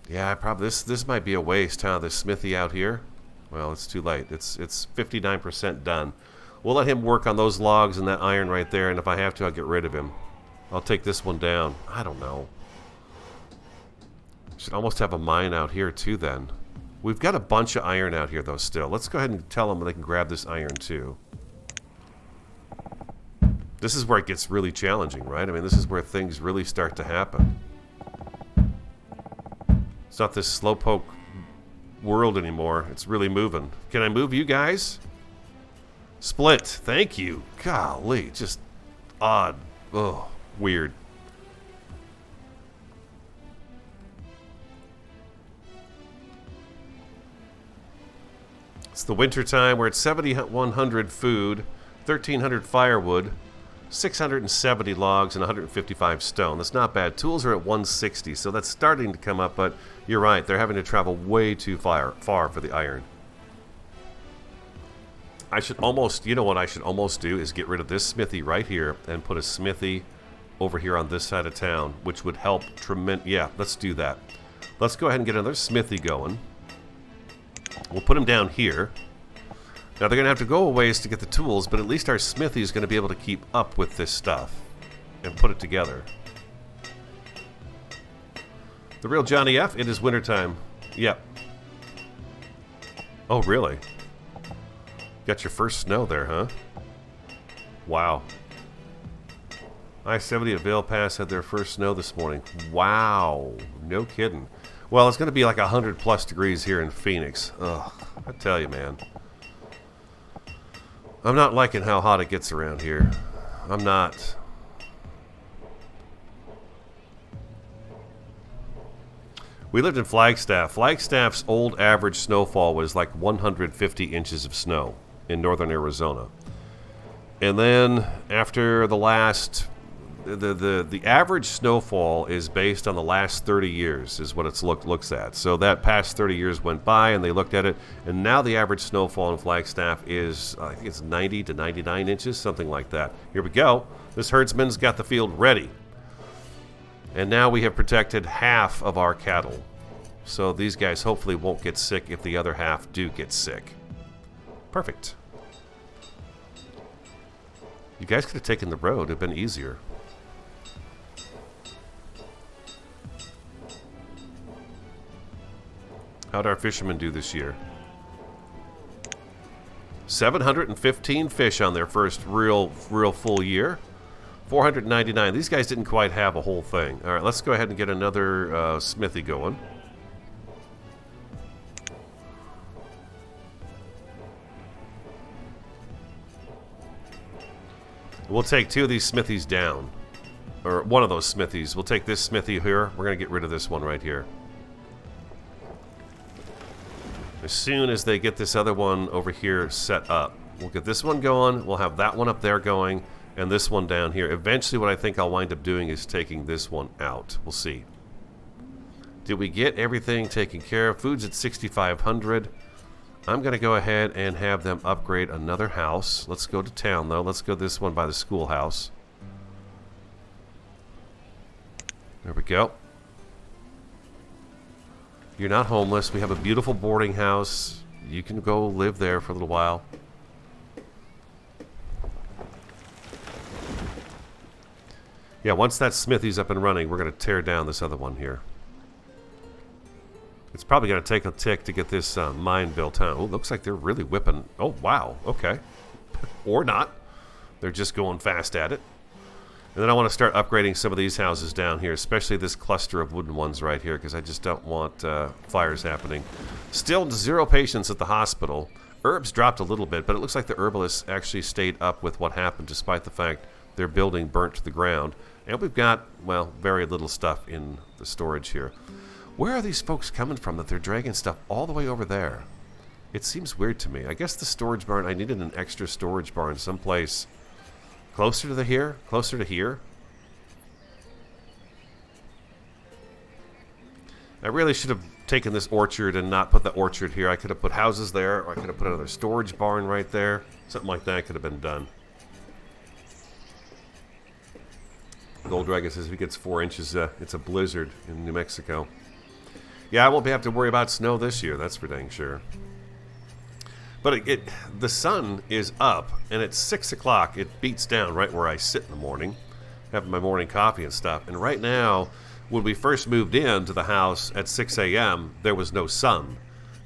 Yeah, this might be a waste, huh? This smithy out here. Well, it's too late. It's 59% done. We'll let him work on those logs and that iron right there, and if I have to, I'll get rid of him. I'll take this one down. I don't know. Should almost have a mine out here too then. We've got a bunch of iron out here though still. Let's go ahead and tell them they can grab this iron too. This is where it gets really challenging, right? I mean, this is where things really start to happen. It's not this slowpoke world anymore. It's really moving. Can I move you guys? Split. Thank you. Golly, just odd. Ugh, weird. It's the winter time. We're at 7,100 food, 1,300 firewood, 670 logs and 155 stone. That's not bad. Tools are at 160, so that's starting to come up, but you're right. They're having to travel way too far for the iron. I should almost, you know what I should almost do is get rid of this smithy right here and put a smithy over here on this side of town, which would help tremendous. Yeah, let's do that. Let's go ahead and get another smithy going. We'll put him down here. Now they're going to have to go a ways to get the tools, but at least our smithy is going to be able to keep up with this stuff and put it together. The real Johnny F, it is wintertime. Yep. Oh, really? Got your first snow there, huh? Wow. I-70 at Vale Pass had their first snow this morning. Wow. No kidding. Well, it's going to be like 100+ degrees here in Phoenix. Ugh, I tell you, man. I'm not liking how hot it gets around here. I'm not. We lived in Flagstaff. Flagstaff's old average snowfall was like 150 inches of snow in northern Arizona. And then after the last, the average snowfall is based on the last 30 years is what it looks at. So that past 30 years went by and they looked at it, and now the average snowfall in Flagstaff is, I think it's 90 to 99 inches, something like that. Here we go. This herdsman's got the field ready. And now we have protected half of our cattle. So these guys hopefully won't get sick if the other half do get sick. Perfect. You guys could have taken the road. It would have been easier. How'd our fishermen do this year? 715 fish on their first real full year. 499. These guys didn't quite have a whole thing. All right, let's go ahead and get another smithy going. We'll take two of these smithies down. Or one of those smithies. We'll take this smithy here. We're going to get rid of this one right here. As soon as they get this other one over here set up, we'll get this one going. We'll have that one up there going. And this one down here. Eventually what I think I'll wind up doing is taking this one out. We'll see. Did we get everything taken care of? Food's at 6,500. I'm going to go ahead and have them upgrade another house. Let's go to town, though. Let's go this one by the schoolhouse. There we go. You're not homeless. We have a beautiful boarding house. You can go live there for a little while. Yeah, once that smithy's up and running, we're going to tear down this other one here. It's probably going to take a tick to get this mine built out. Oh, looks like they're really whipping. Oh, wow. Okay. Or not. They're just going fast at it. And then I want to start upgrading some of these houses down here, especially this cluster of wooden ones right here, because I just don't want fires happening. Still 0 patients at the hospital. Herbs dropped a little bit, but it looks like the herbalists actually stayed up with what happened, despite the fact their building burnt to the ground. And we've got, well, very little stuff in the storage here. Where are these folks coming from that they're dragging stuff all the way over there? It seems weird to me. I guess the storage barn, I needed an extra storage barn someplace closer to here, closer to here. I really should have taken this orchard and not put the orchard here. I could have put houses there, or I could have put another storage barn right there. Something like that could have been done. Gold Dragon says if he gets 4 inches, it's a blizzard in New Mexico. Yeah, I won't have to worry about snow this year. That's for dang sure. But the sun is up, and at 6 o'clock, it beats down right where I sit in the morning, having my morning coffee and stuff. And right now, when we first moved into the house at 6 a.m., there was no sun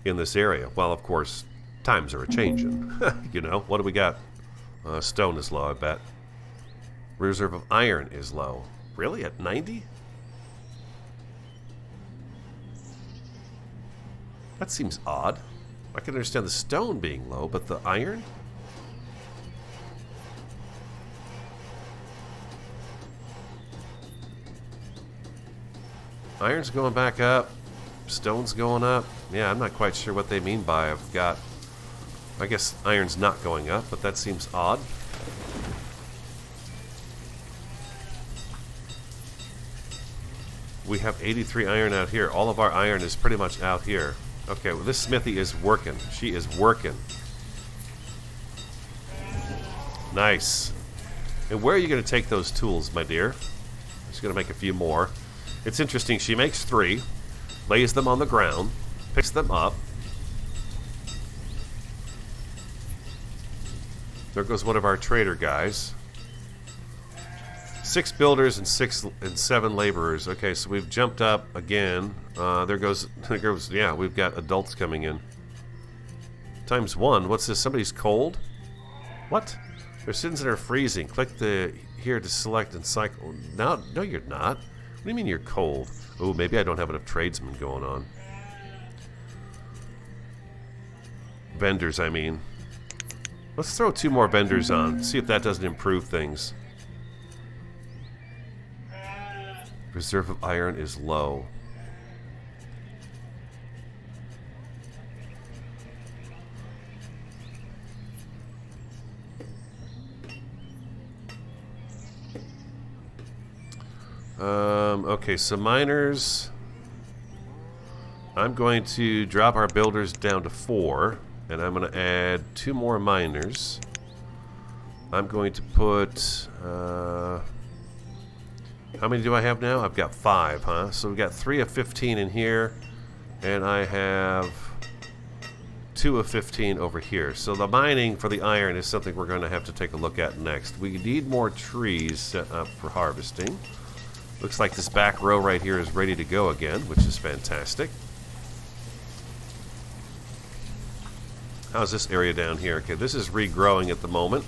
in this area. Well, of course, times are a-changing. You know, what do we got? Stone is low, I bet. Reserve of iron is low. Really? At 90? That seems odd. I can understand the stone being low, but the iron? Iron's going back up. Stone's going up. Yeah, I'm not quite sure what they mean by I've got... I guess iron's not going up, but that seems odd. We have 83 iron out here. All of our iron is pretty much out here. Okay, well, this smithy is working. She is working. Nice. And where are you going to take those tools, my dear? She's going to make a few more. It's interesting. She makes 3, lays them on the ground, picks them up. There goes one of our trader guys. 6 builders and 7 laborers. Okay, so we've jumped up again. There goes, yeah, we've got adults coming in. ×1. What's this? Somebody's cold? What? Their citizens are freezing. Click the here to select and cycle. No, you're not. What do you mean you're cold? Oh, maybe I don't have enough tradesmen going on. Vendors, I mean. Let's throw 2 more vendors on. See if that doesn't improve things. Reserve of iron is low. Okay, so miners. I'm going to drop our builders down to 4, and I'm going to add 2 more miners. I'm going to put... how many do I have now? I've got 5, huh? So we've got 3 of 15 in here, and I have 2 of 15 over here. So the mining for the iron is something we're going to have to take a look at next. We need more trees set up for harvesting. Looks like this back row right here is ready to go again, which is fantastic. How's this area down here? Okay, this is regrowing at the moment.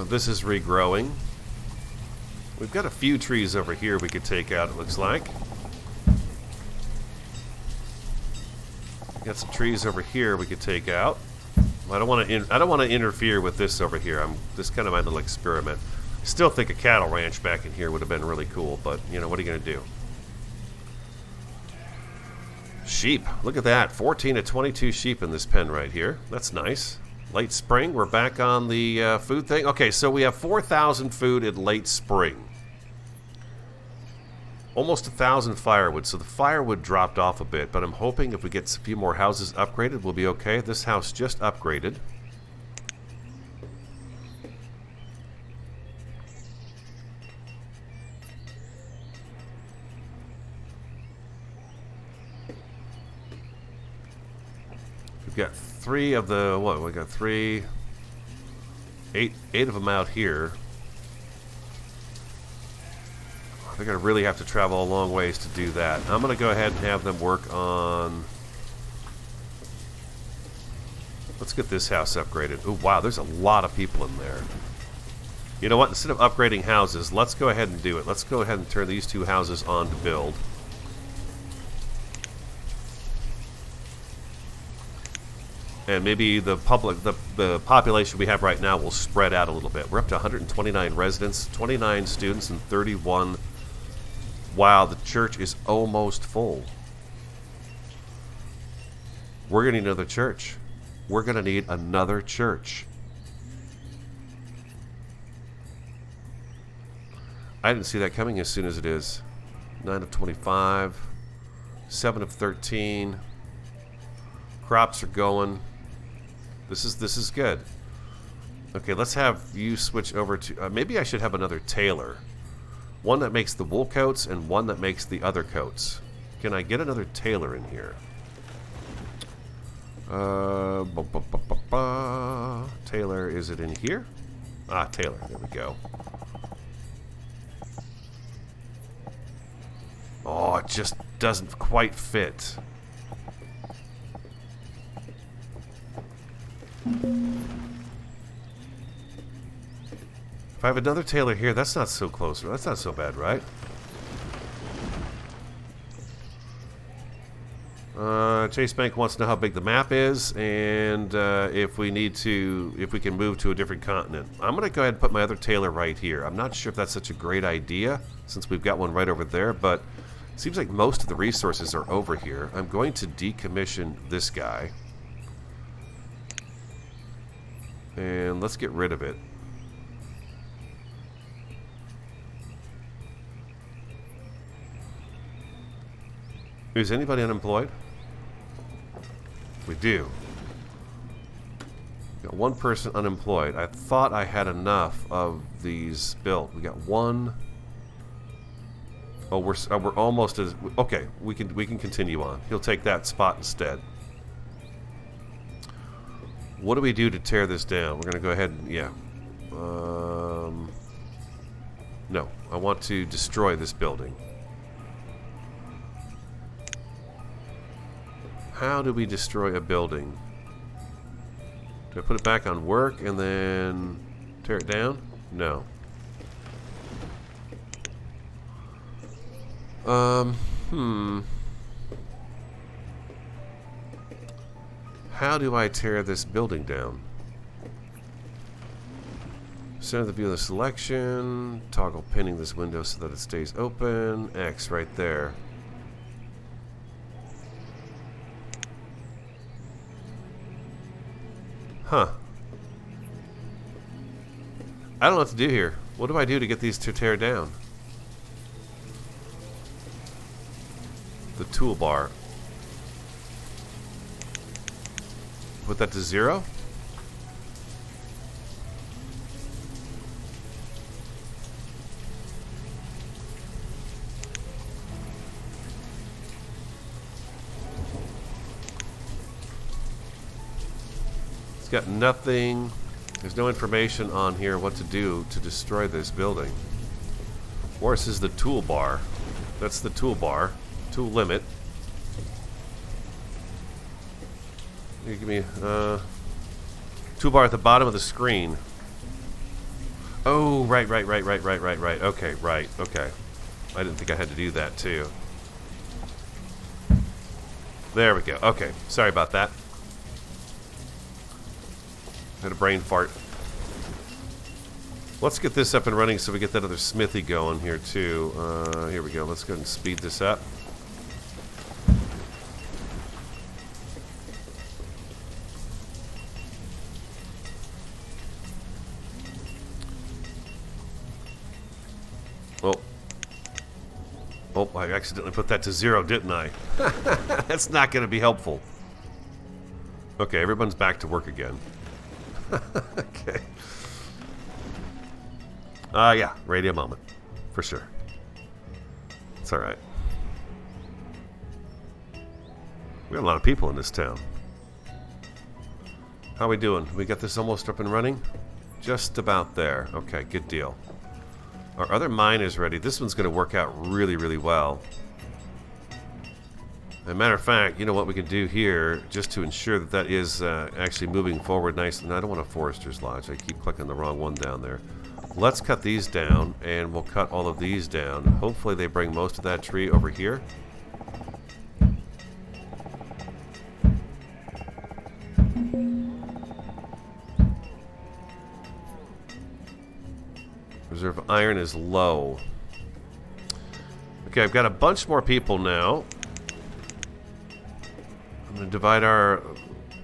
This is regrowing. We've got a few trees over here we could take out, it looks like. Got some trees over here we could take out. I don't want to interfere with this over here. This kind of my little experiment. Still think a cattle ranch back in here would have been really cool, but you know, what are you going to do? Sheep. Look at that. 14 to 22 sheep in this pen right here. That's nice. Late spring. We're back on the food thing. Okay, so we have 4,000 food in late spring. Almost 1,000 firewood. So the firewood dropped off a bit, but I'm hoping if we get a few more houses upgraded, we'll be okay. This house just upgraded. We've got 3 of the, what, we got 8 of them out here. They're going to really have to travel a long ways to do that. I'm going to go ahead and have them work on... Let's get this house upgraded. Oh, wow, there's a lot of people in there. You know what? Instead of upgrading houses, let's go ahead and do it. Let's go ahead and turn these 2 houses on to build. And maybe the population we have right now will spread out a little bit. We're up to 129 residents, 29 students, and 31. Wow, the church is almost full. We're going to need another church. We're going to need another church. I didn't see that coming as soon as it is. 9 of 25. 7 of 13. Crops are going. This is good. Okay, let's have you switch over to... maybe I should have another tailor. One that makes the wool coats and one that makes the other coats. Can I get another tailor in here? Tailor, is it in here? Ah, tailor. There we go. Oh, it just doesn't quite fit. If I have another tailor here, that's not so close. That's not so bad, right? Chase Bank wants to know how big the map is and if we can move to a different continent. I'm going to go ahead and put my other tailor right here. I'm not sure if that's such a great idea since we've got one right over there, but it seems like most of the resources are over here. I'm going to decommission this guy. And let's get rid of it. Is anybody unemployed? We do. Got one person unemployed. I thought I had enough of these built. We got one. Oh, we're almost as okay. We can continue on. He'll take that spot instead. What do we do to tear this down? We're gonna go ahead and yeah. No, I want to destroy this building. How do we destroy a building? Do I put it back on work and then tear it down? No. How do I tear this building down? Center the view of the selection. Toggle pinning this window so that it stays open. X right there. Huh. I don't know what to do here. What do I do to get these to tear down? The toolbar. Put that to 0? It's got nothing. There's no information on here what to do to destroy this building. Or this is the toolbar. That's the toolbar. Tool limit. You give me toolbar at the bottom of the screen. Oh, right. Okay, right. Okay. I didn't think I had to do that too. There we go. Okay, sorry about that. Had a brain fart. Let's get this up and running so we get that other smithy going here too. Here we go. Let's go ahead and speed this up. Oh, I accidentally put that to 0, didn't I? That's not going to be helpful. Okay, everyone's back to work again. Okay. Yeah, radio moment. For sure. It's alright. We got a lot of people in this town. How are we doing? We got this almost up and running? Just about there. Okay, good deal. Our other mine is ready. This one's going to work out really, really well. As a matter of fact, you know what we can do here, just to ensure that that is actually moving forward nicely. No, I don't want a forester's lodge. I keep clicking the wrong one down there. Let's cut these down, and we'll cut all of these down. Hopefully they bring most of that tree over here. Reserve of iron is low. Okay, I've got a bunch more people now. I'm going to divide our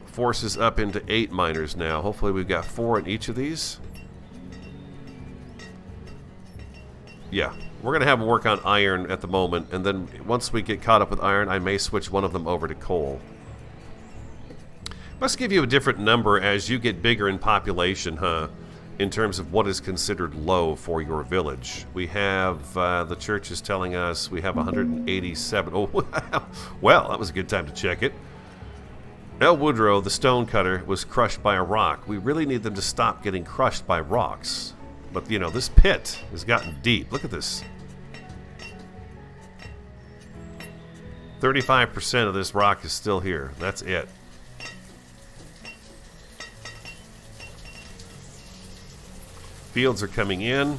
forces up into 8 miners now. Hopefully we've got 4 in each of these. Yeah, we're going to have them work on iron at the moment, and then once we get caught up with iron, I may switch one of them over to coal. Must give you a different number as you get bigger in population, huh? In terms of what is considered low for your village. We have, the church is telling us we have 187. Oh, well, that was a good time to check it. El Woodrow, the stone cutter, was crushed by a rock. We really need them to stop getting crushed by rocks. But, you know, this pit has gotten deep. Look at this. 35% of this rock is still here. That's it. Fields are coming in.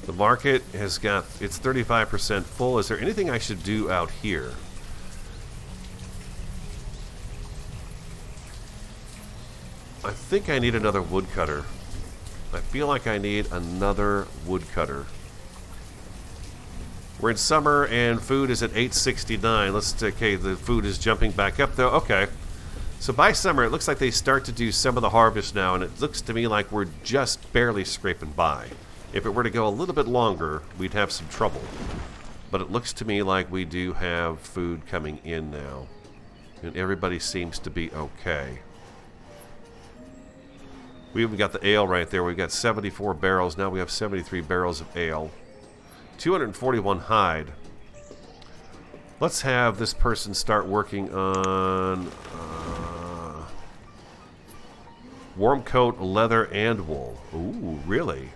The market has got, it's 35% full. Is there anything I should do out here? I think I need another woodcutter. I feel like I need another woodcutter. We're in summer and food is at 869. Let's, okay, the food is jumping back up though. Okay. So by summer, it looks like they start to do some of the harvest now, and it looks to me like we're just barely scraping by. If it were to go a little bit longer, we'd have some trouble. But it looks to me like we do have food coming in now. And everybody seems to be okay. We even got the ale right there. We've got 74 barrels. Now we have 73 barrels of ale. 241 hide. Let's have this person start working on warm coat, leather, and wool. Ooh, really?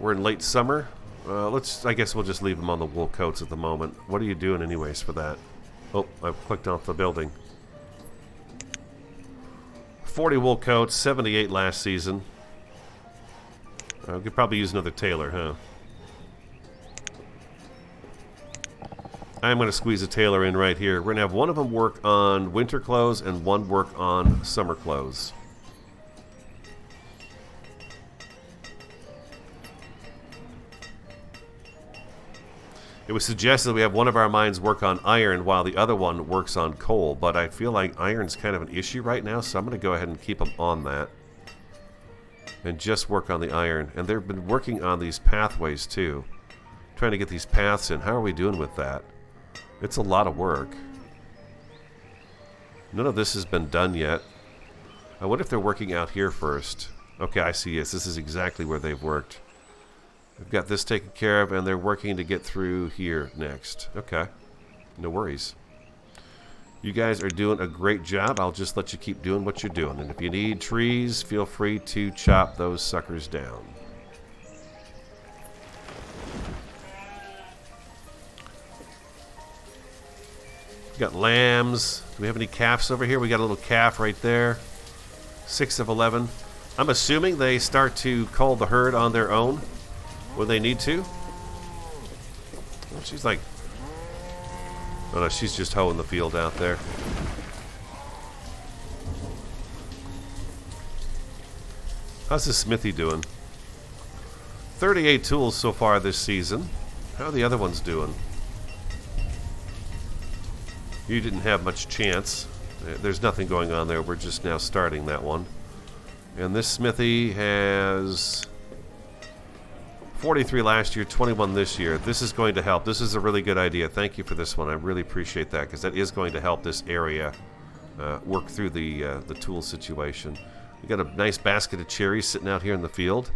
We're in late summer. I guess we'll just leave them on the wool coats at the moment. What are you doing anyways for that? Oh, I've clicked off the building. 40 wool coats, 78 last season. We could probably use another tailor, huh? I'm going to squeeze a tailor in right here. We're going to have one of them work on winter clothes and one work on summer clothes. It was suggested we have one of our mines work on iron while the other one works on coal, but I feel like iron's kind of an issue right now, so I'm going to go ahead and keep them on that. And just work on the iron. And they've been working on these pathways too. Trying to get these paths in. How are we doing with that? It's a lot of work. None of this has been done yet. I wonder if they're working out here first. Okay, I see. Yes, this is exactly where they've worked. We've got this taken care of, and they're working to get through here next. Okay. No worries. You guys are doing a great job. I'll just let you keep doing what you're doing. And if you need trees, feel free to chop those suckers down. We got lambs. Do we have any calves over here? We got a little calf right there. 6 of 11. I'm assuming they start to cull the herd on their own when they need to. Well, she's like... Oh no, she's just hoeing the field out there. How's the smithy doing? 38 tools so far this season. How are the other ones doing? You didn't have much chance. There's nothing going on there. We're just now starting that one. And this smithy has 43 last year, 21 this year. This is going to help. This is a really good idea. Thank you for this one. I really appreciate that, because that is going to help this area work through the tool situation. We got a nice basket of cherries sitting out here in the field.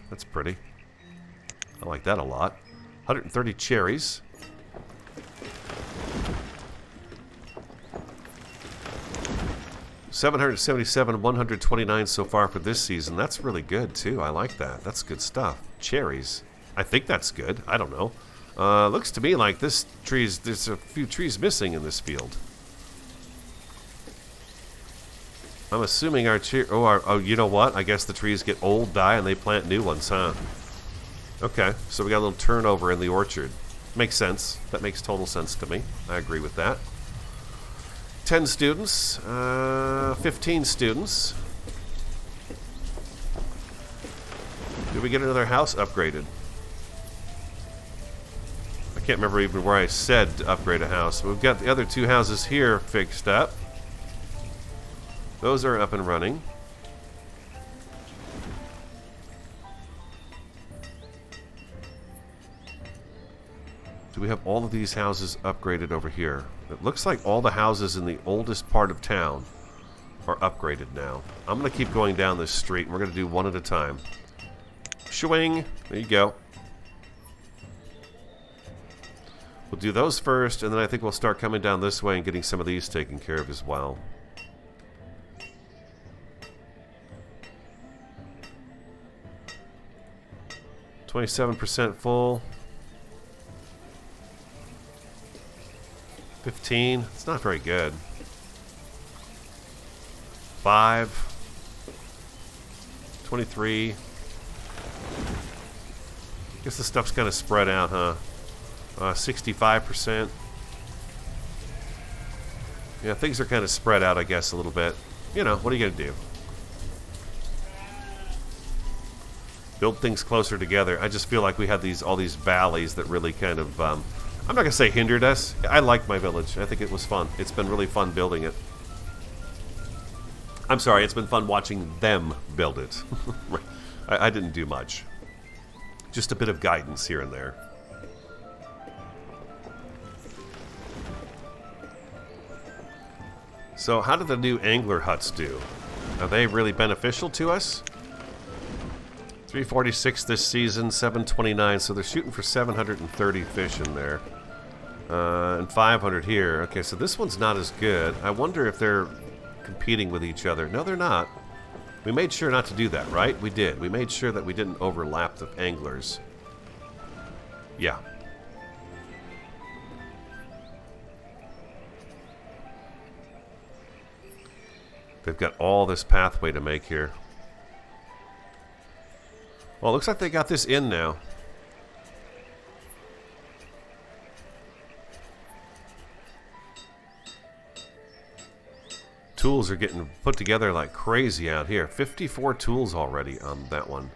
That's pretty. I like that a lot. 130 cherries. $777, 129 so far for this season. That's really good too. I like that. That's good stuff. Cherries. I think that's good. I don't know. Looks to me like there's a few trees missing in this field. I'm assuming our you know what? I guess the trees get old, die, and they plant new ones, huh? Okay, so we got a little turnover in the orchard. Makes sense. That makes total sense to me. I agree with that. 10 students, 15 students. Did we get another house upgraded? I can't remember even where I said to upgrade a house. We've got the other 2 houses here fixed up. Those are up and running. Do we have all of these houses upgraded over here? It looks like all the houses in the oldest part of town are upgraded now. I'm going to keep going down this street, and we're going to do one at a time. Shwing! There you go. We'll do those first, and then I think we'll start coming down this way and getting some of these taken care of as well. %, full. 15. It's not very good. 5. 23. Guess the stuff's kind of spread out, huh? 65%. Yeah, things are kind of spread out, I guess, a little bit. You know, what are you going to do? Build things closer together. I just feel like we have all these valleys that really kind of... I'm not going to say hindered us. I like my village. I think it was fun. It's been really fun building it. I'm sorry, it's been fun watching them build it. I didn't do much. Just a bit of guidance here and there. So how do the new angler huts do? Are they really beneficial to us? 346 this season, 729, so they're shooting for 730 fish in there. And 500 here. Okay, so this one's not as good. I wonder if they're competing with each other. No, they're not. We made sure not to do that, right? We did. We made sure that we didn't overlap the anglers. Yeah. They've got all this pathway to make here. Well, it looks like they got this in now. Tools are getting put together like crazy out here. 54 tools already on that one.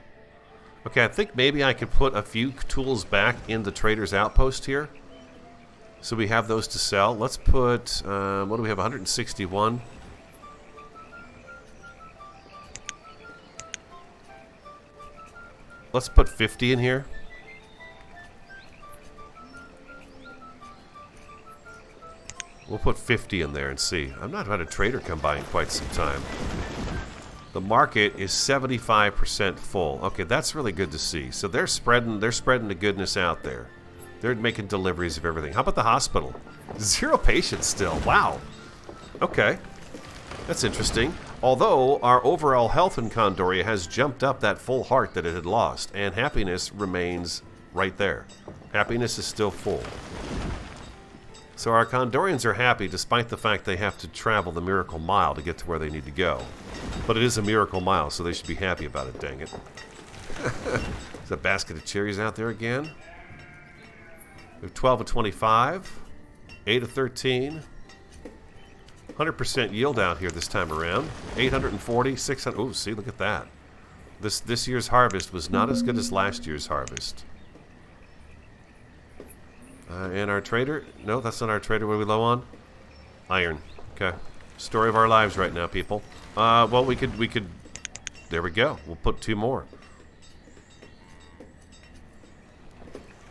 Okay, I think maybe I could put a few tools back in the trader's outpost here. So we have those to sell. Let's put, what do we have, 161? Let's put 50 in here. We'll put 50 in there and see. I've not had a trader come by in quite some time. The market is 75% full. Okay, that's really good to see. So they're spreading the goodness out there. They're making deliveries of everything. How about the hospital? 0 patients still. Wow. Okay. That's interesting. Although our overall health in Condoria has jumped up that full heart that it had lost, and happiness remains right there. Happiness is still full. So our Condorians are happy despite the fact they have to travel the miracle mile to get to where they need to go. But it is a miracle mile, so they should be happy about it, dang it. There's a basket of cherries out there again. We have 12 of 25, 8 of 13. 100% yield out here this time around. 840, 600. Oh, see, look at that. This year's harvest was not as good as last year's harvest. And our trader? No, that's not our trader. What are we low on? Iron. Okay. Story of our lives right now, people. Well, we could. There we go. We'll put 2 more.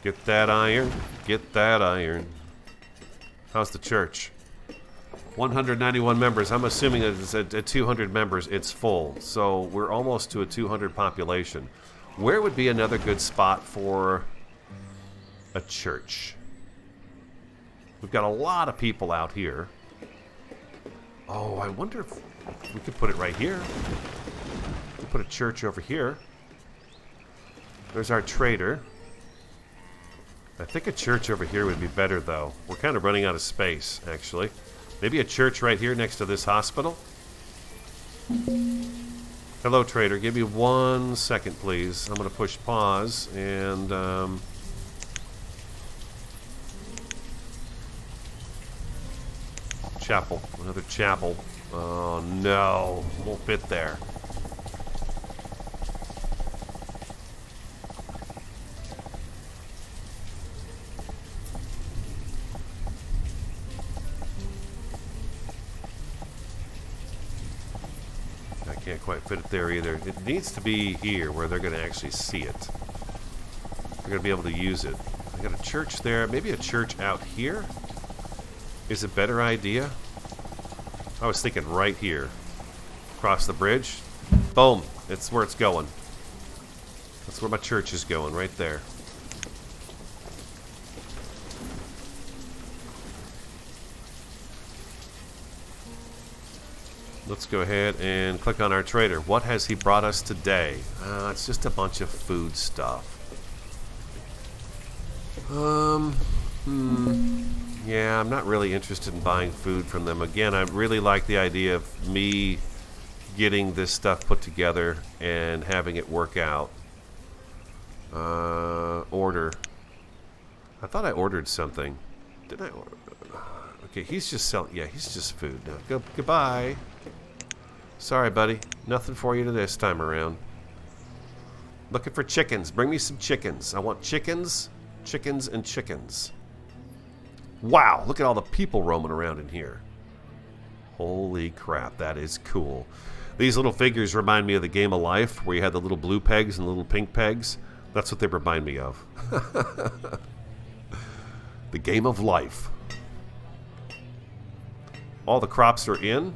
Get that iron. Get that iron. How's the church? 191 members. I'm assuming that it's at 200 members, it's full. So we're almost to a 200 population. Where would be another good spot for a church? We've got a lot of people out here. Oh, I wonder if we could put it right here. We put a church over here. There's our trader. I think a church over here would be better, though. We're kind of running out of space, actually. Maybe a church right here next to this hospital. Hello, trader. Give me 1 second, please. I'm going to push pause and... Chapel. Another chapel. Oh, no. Won't fit there. I can't quite fit it there either. It needs to be here where they're going to actually see it. They're going to be able to use it. I got a church there. Maybe a church out here is a better idea. I was thinking right here. Across the bridge. Boom. It's where it's going. That's where my church is going, right there. Let's go ahead and click on our trader. What has he brought us today? It's just a bunch of food stuff. Yeah, I'm not really interested in buying food from them. Again, I really like the idea of me getting this stuff put together and having it work out. Order. I thought I ordered something. Did I order? Okay, he's just selling. Yeah, he's just food now. Goodbye. Sorry, buddy. Nothing for you this time around. Looking for chickens. Bring me some chickens. I want chickens, chickens, and chickens. Wow, look at all the people roaming around in here. Holy crap, that is cool. These little figures remind me of the game of Life, where you had the little blue pegs and the little pink pegs. That's what they remind me of. The game of Life. All the crops are in.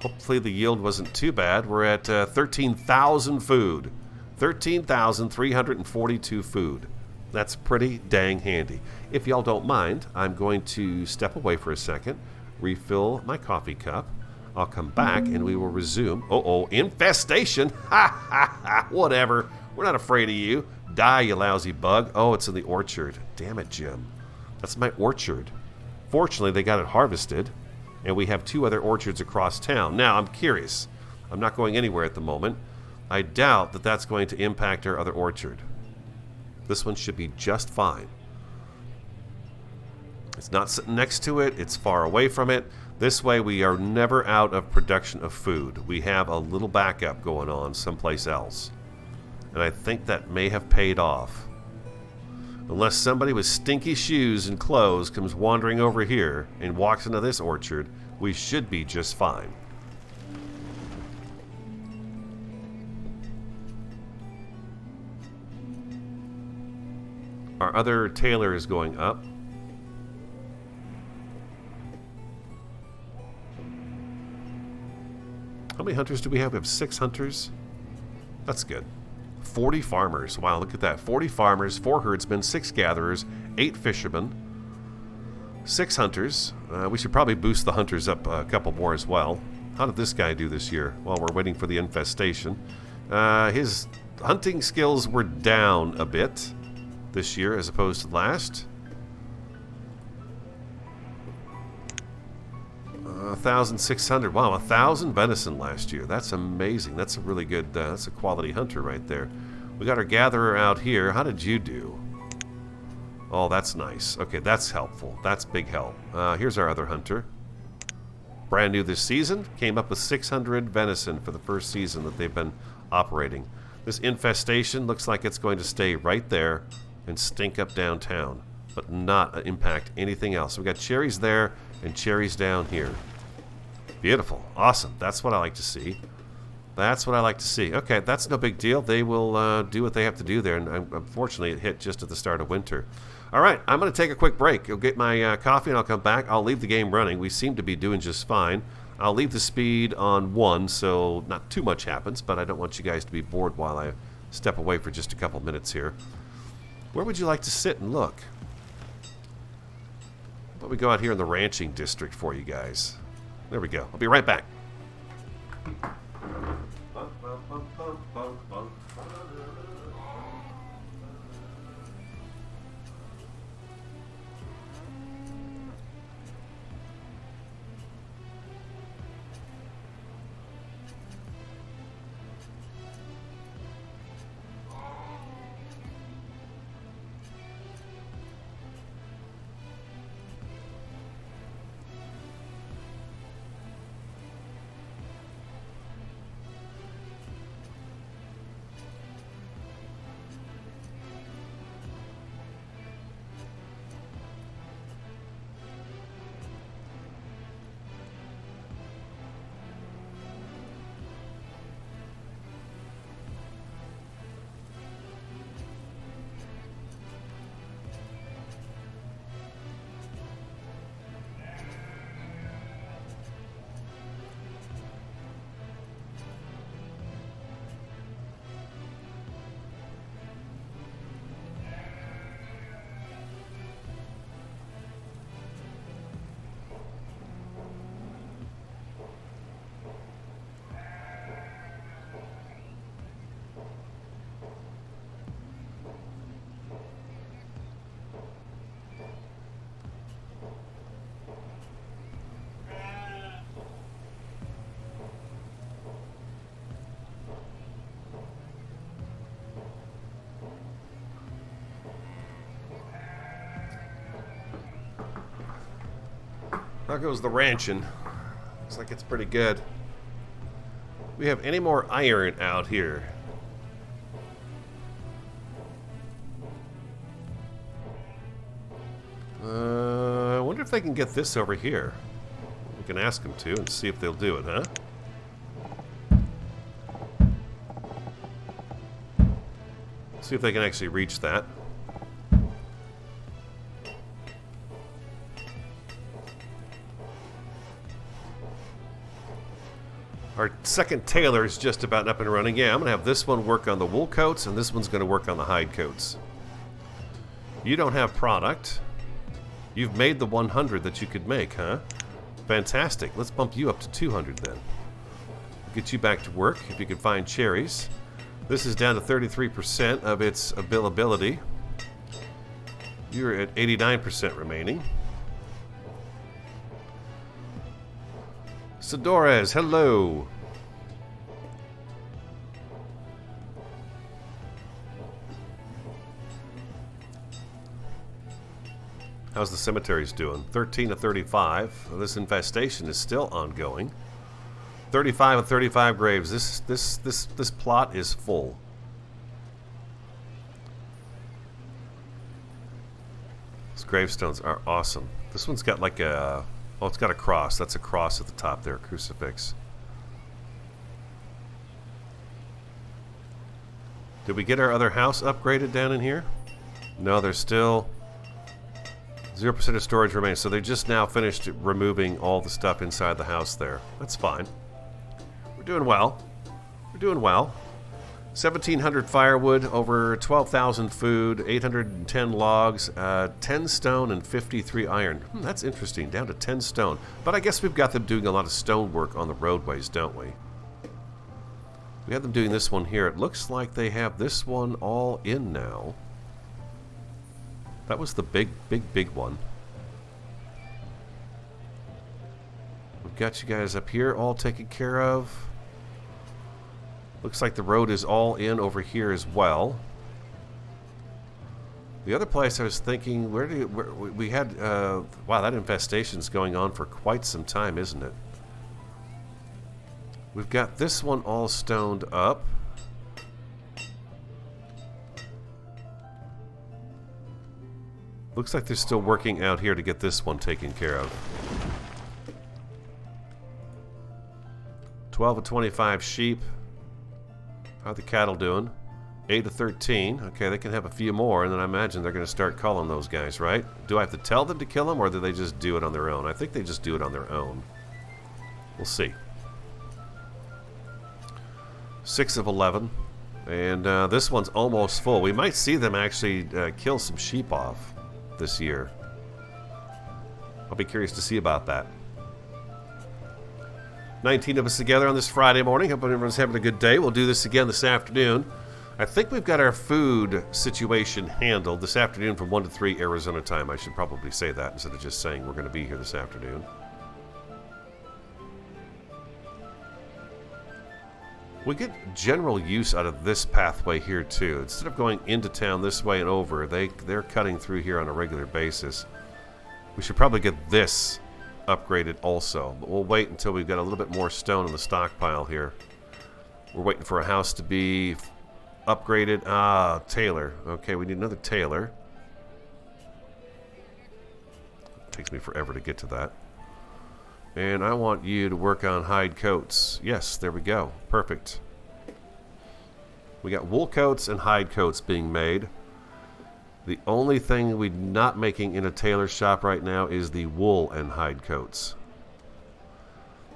Hopefully the yield wasn't too bad. We're at 13,000 food. 13,342 food. That's pretty dang handy. If y'all don't mind, I'm going to step away for a second, refill my coffee cup. I'll come back and we will resume. Uh-oh, infestation. Ha ha ha. Whatever. We're not afraid of you. Die, you lousy bug. Oh, it's in the orchard. Damn it, Jim. That's my orchard. Fortunately, they got it harvested, and we have 2 other orchards across town. Now, I'm curious. I'm not going anywhere at the moment. I doubt that that's going to impact our other orchard. This one should be just fine. It's not sitting next to it. It's far away from it. This way, we are never out of production of food. We have a little backup going on someplace else. And I think that may have paid off. Unless somebody with stinky shoes and clothes comes wandering over here and walks into this orchard, we should be just fine. Our other tailor is going up. How many hunters do we have? We have 6 hunters. That's good. 40 farmers. Wow, look at that. 40 farmers, 4 herdsmen, 6 gatherers, 8 fishermen, 6 hunters. We should probably boost the hunters up a couple more as well. How did this guy do this year? While we're waiting for the infestation. His hunting skills were down a bit this year as opposed to last. 1,600. Wow, 1,000 venison last year. That's amazing. That's a really good, that's a quality hunter right there. We got our gatherer out here. How did you do? Oh, that's nice. Okay, that's helpful. That's big help. Here's our other hunter. Brand new this season. Came up with 600 venison for the first season that they've been operating. This infestation looks like it's going to stay right there and stink up downtown, but not impact anything else. So we got cherries there and cherries down here. Beautiful. Awesome. That's what I like to see. That's what I like to see. Okay, that's no big deal. They will do what they have to do there, and unfortunately it hit just at the start of winter. All right, I'm going to take a quick break. I'll get my coffee and I'll come back. I'll leave the game running. We seem to be doing just fine. I'll leave the speed on 1, so not too much happens, but I don't want you guys to be bored while I step away for just a couple minutes here. Where would you like to sit and look? How about we go out here in the ranching district for you guys? There we go. I'll be right back. How goes the ranching? Looks like it's pretty good. We have any more iron out here? I wonder if they can get this over here. can ask them to and see if they'll do it, huh? See if they can actually reach that. Our second tailor is just about up and running. Yeah, I'm going to have this one work on the wool coats, and this one's going to work on the hide coats. You don't have product. You've made the 100 that you could make, huh? Fantastic. Let's bump you up to 200 then. Get you back to work if you can find cherries. This is down to 33% of its availability. You're at 89% remaining. Sidores, hello. How's the cemeteries doing? 13 to 35. Well, this infestation is still ongoing. 35 and 35 graves. This plot is full. These gravestones are awesome. This one's got like a... Oh, it's got a cross. That's a cross at the top there, a crucifix. Did we get our other house upgraded down in here? No, there's still 0% of storage remains. So they just now finished removing all the stuff inside the house there. That's fine. We're doing well. We're doing well. 1,700 firewood, over 12,000 food, 810 logs, 10 stone and 53 iron. That's interesting, down to 10 stone. But I guess we've got them doing a lot of stone work on the roadways, don't we? We have them doing this one here. It looks like they have this one all in now. That was the big one. We've got you guys up here all taken care of. Looks like the road is all in over here as well. The other place I was thinking, we had, wow, that infestation's going on for quite some time, isn't it? We've got this one all stoned up. Looks like they're still working out here to get this one taken care of. 12 of 25 sheep. How are the cattle doing? 8 to 13. Okay, they can have a few more, and then I imagine they're going to start calling those guys, right? Do I have to tell them to kill them, or do they just do it on their own? I think they just do it on their own. We'll see. 6 of 11. And this one's almost full. We might see them actually kill some sheep off this year. I'll be curious to see about that. 19 of us together on this Friday morning. Hope everyone's having a good day. We'll do this again this afternoon. I think we've got our food situation handled this afternoon from 1 to 3 Arizona time. I should probably say that instead of just saying we're going to be here this afternoon. We get general use out of this pathway here too. Instead of going into town this way and over, they're cutting through here on a regular basis. We should probably get this upgraded also, but we'll wait until we've got a little bit more stone in the stockpile here. We're waiting for a house to be upgraded. Ah, tailor. Okay, we need another tailor. It takes me forever to get to that. And I want you to work on hide coats. Yes, there we go. Perfect. We got wool coats and hide coats being made. The only thing we're not making in a tailor shop right now is the wool and hide coats.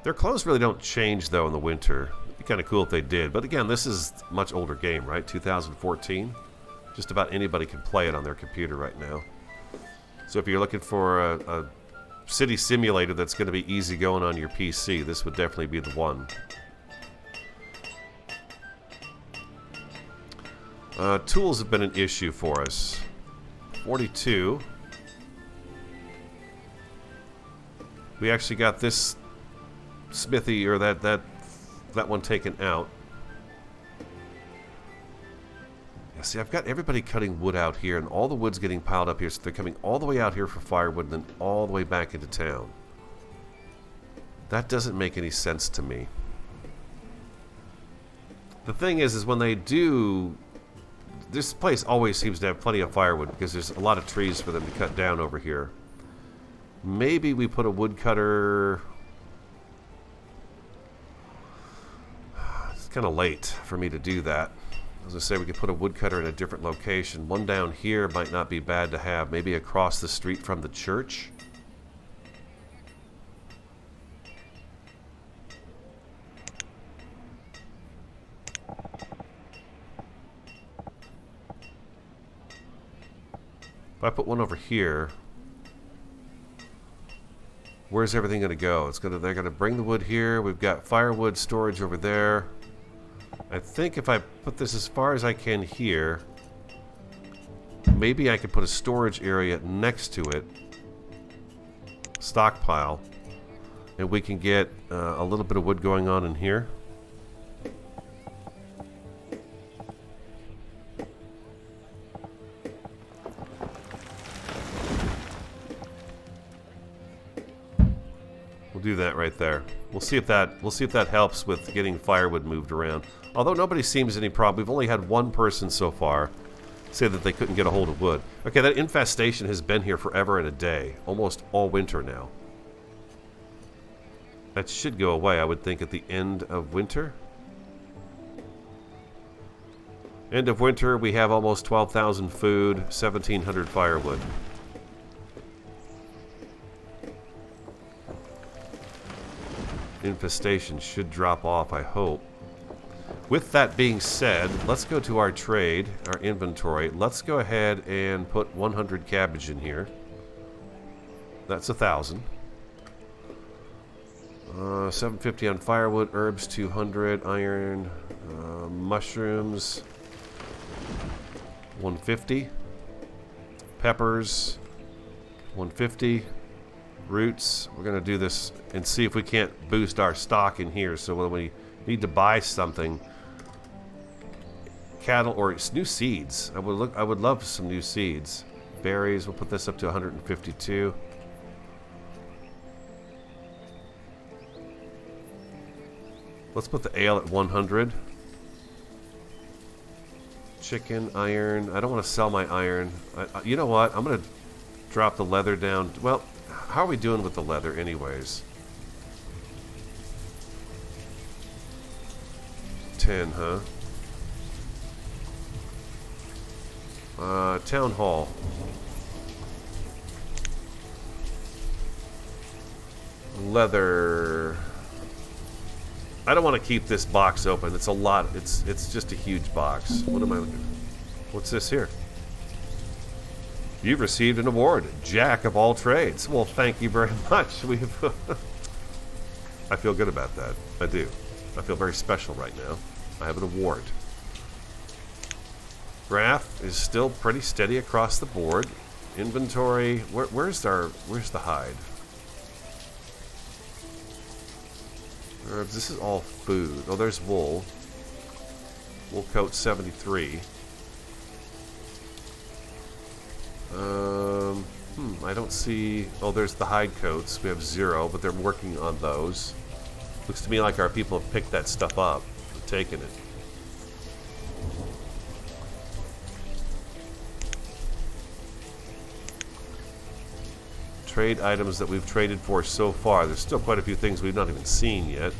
Their clothes really don't change, though, in the winter. It'd be kind of cool if they did. But again, this is a much older game, right? 2014. Just about anybody can play it on their computer right now. So if you're looking for a city simulator that's going to be easy going on your PC, this would definitely be the one. Tools have been an issue for us. 42. We actually got this smithy, or that one taken out. Yeah, see, I've got everybody cutting wood out here, and all the wood's getting piled up here, so they're coming all the way out here for firewood and then all the way back into town. That doesn't make any sense to me. The thing is when they do... This place always seems to have plenty of firewood because there's a lot of trees for them to cut down over here. Maybe we put a woodcutter kind of late for me to do that. As I say, we could put a woodcutter in a different location. One down here might not be bad to have. Maybe across the street from the church. If I put one over here, where's everything going to go? They're going to bring the wood here. We've got firewood storage over there. I think if I put this as far as I can here, maybe I could put a storage area next to it, stockpile, and we can get a little bit of wood going on in here. We'll do that right there. We'll see if that helps with getting firewood moved around. Although nobody seems any problem. We've only had one person so far say that they couldn't get a hold of wood. Okay, that infestation has been here forever and a day, almost all winter now. That should go away, I would think, at the end of winter. End of winter, we have almost 12,000 food, 1,700 firewood. Infestation should drop off, I hope. With that being said, let's go to our trade, our inventory. Let's go ahead and put 100 cabbage in here. That's 1,000. 750 on firewood, herbs 200, iron, mushrooms 150, peppers 150. Roots, we're going to do this and see if we can't boost our stock in here. So when we need to buy something, cattle or new seeds, I would love some new seeds. Berries, we'll put this up to 152. Let's put the ale at 100. Chicken, iron. I don't want to sell my iron. You know what? I'm going to drop the leather down. Well, how are we doing with the leather anyways? 10, huh? Town hall. Leather. I don't want to keep this box open. It's a lot. It's just a huge box. What am I looking at? What's this here? You've received an award, Jack of all trades. Well, thank you very much. I feel good about that. I do. I feel very special right now. I have an award. Graph is still pretty steady across the board. Inventory. Where's the hide? Herbs. This is all food. Oh, there's wool. Wool coat 73. I don't see... Oh, there's the hide coats. We have 0, but they're working on those. Looks to me like our people have picked that stuff up and taken it. Trade items that we've traded for so far. There's still quite a few things we've not even seen yet.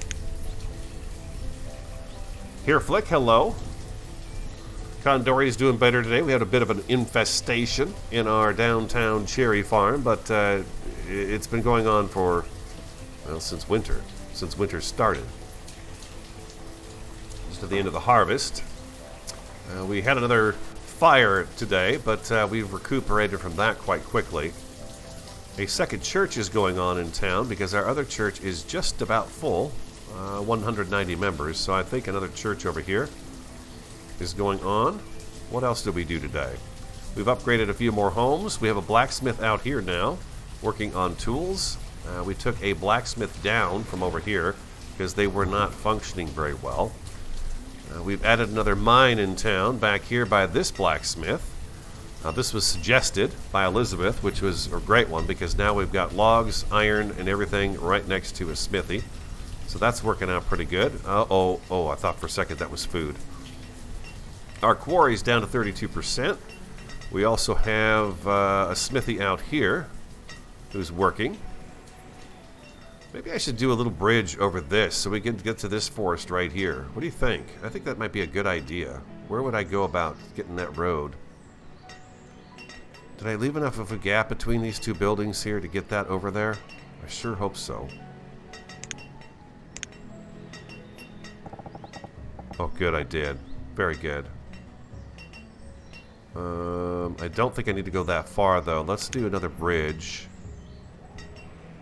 Here, Flick, hello. Condori's doing better today. We had a bit of an infestation in our downtown cherry farm, but it's been going on for, well, since winter started. Just at the end of the harvest. We had another fire today, but we've recuperated from that quite quickly. A second church is going on in town because our other church is just about full, 190 members, so I think another church over here is going on. What else did we do today? We've upgraded a few more homes. We have a blacksmith out here now working on tools. We took a blacksmith down from over here because they were not functioning very well. We've added another mine in town back here by this blacksmith. This was suggested by Elizabeth, which was a great one because now we've got logs, iron, and everything right next to a smithy. So that's working out pretty good. Oh, I thought for a second that was food. Our quarry's down to 32%. We also have a smithy out here who's working. Maybe I should do a little bridge over this so we can get to this forest right here. What do you think? I think that might be a good idea. Where would I go about getting that road? Did I leave enough of a gap between these two buildings here to get that over there? I sure hope so. Oh, good, I did. Very good. I don't think I need to go that far, though. Let's do another bridge.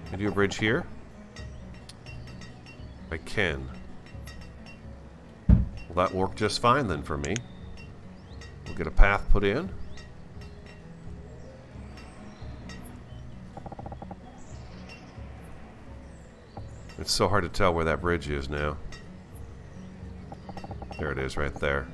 Can I do a bridge here? I can. Well, that worked just fine then for me. We'll get a path put in. It's so hard to tell where that bridge is now. There it is right there.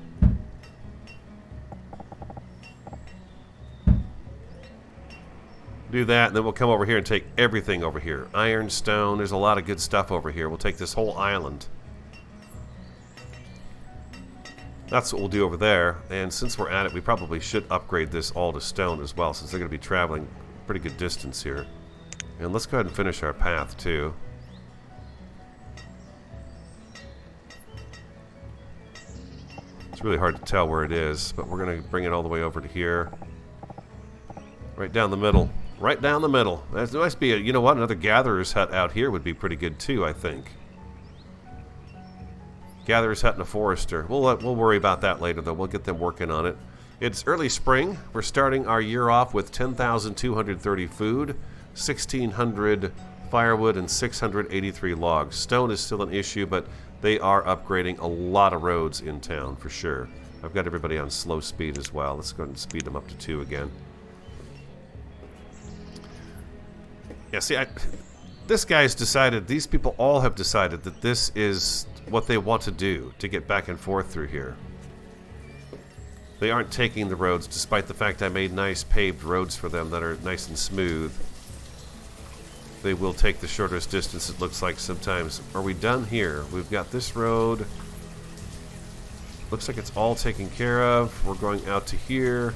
Do that, and then we'll come over here and take everything over here. Ironstone, there's a lot of good stuff over here. We'll take this whole island. That's what we'll do over there. And since we're at it, we probably should upgrade this all to stone as well, since they're going to be traveling a pretty good distance here. And let's go ahead and finish our path, too. It's really hard to tell where it is, but we're going to bring it all the way over to here. Right down the middle. Right down the middle. There must be a, you know what, another gatherer's hut out here would be pretty good too, I think. Gatherer's hut and a forester. We'll worry about that later, though. We'll get them working on it. It's early spring. We're starting our year off with 10,230 food, 1,600 firewood, and 683 logs. Stone is still an issue, but they are upgrading a lot of roads in town, for sure. I've got everybody on slow speed as well. Let's go ahead and speed them up to 2 again. Yeah, see, this guy's decided, these people all have decided that this is what they want to do to get back and forth through here. They aren't taking the roads, despite the fact I made nice paved roads for them that are nice and smooth. They will take the shortest distance, it looks like sometimes. Are we done here? We've got this road. Looks like it's all taken care of. We're going out to here.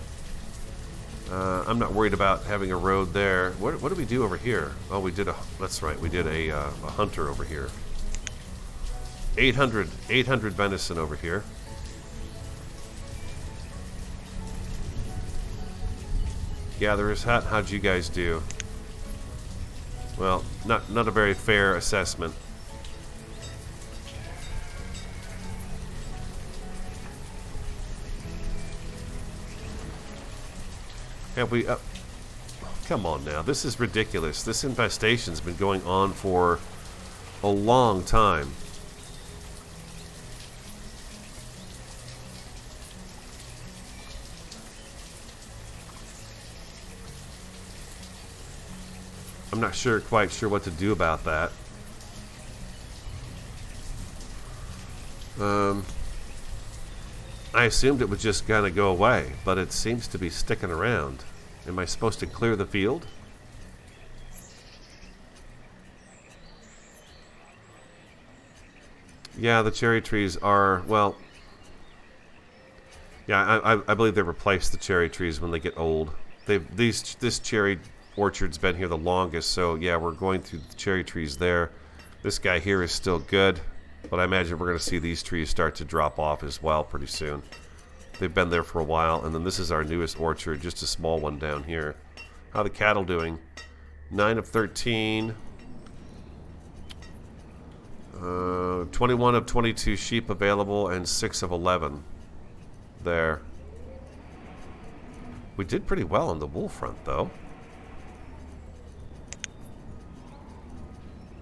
I'm not worried about having a road there. What did we do over here? Oh, we did a... That's right, we did a hunter over here. 800 venison over here. Gatherer's hut, how'd you guys do? Well, not a very fair assessment. Have we... come on now. This is ridiculous. This infestation's been going on for a long time. I'm not quite sure what to do about that. I assumed it would just kind of go away, but it seems to be sticking around. Am I supposed to clear the field? Yeah, the cherry trees are, well... Yeah, I believe they replace the cherry trees when they get old. This cherry orchard's been here the longest, so yeah, we're going through the cherry trees there. This guy here is still good, but I imagine we're going to see these trees start to drop off as well pretty soon. They've been there for a while, and then this is our newest orchard, just a small one down here. How are the cattle doing? 9 of 13. 21 of 22 sheep available, and 6 of 11 there. We did pretty well on the wool front, though.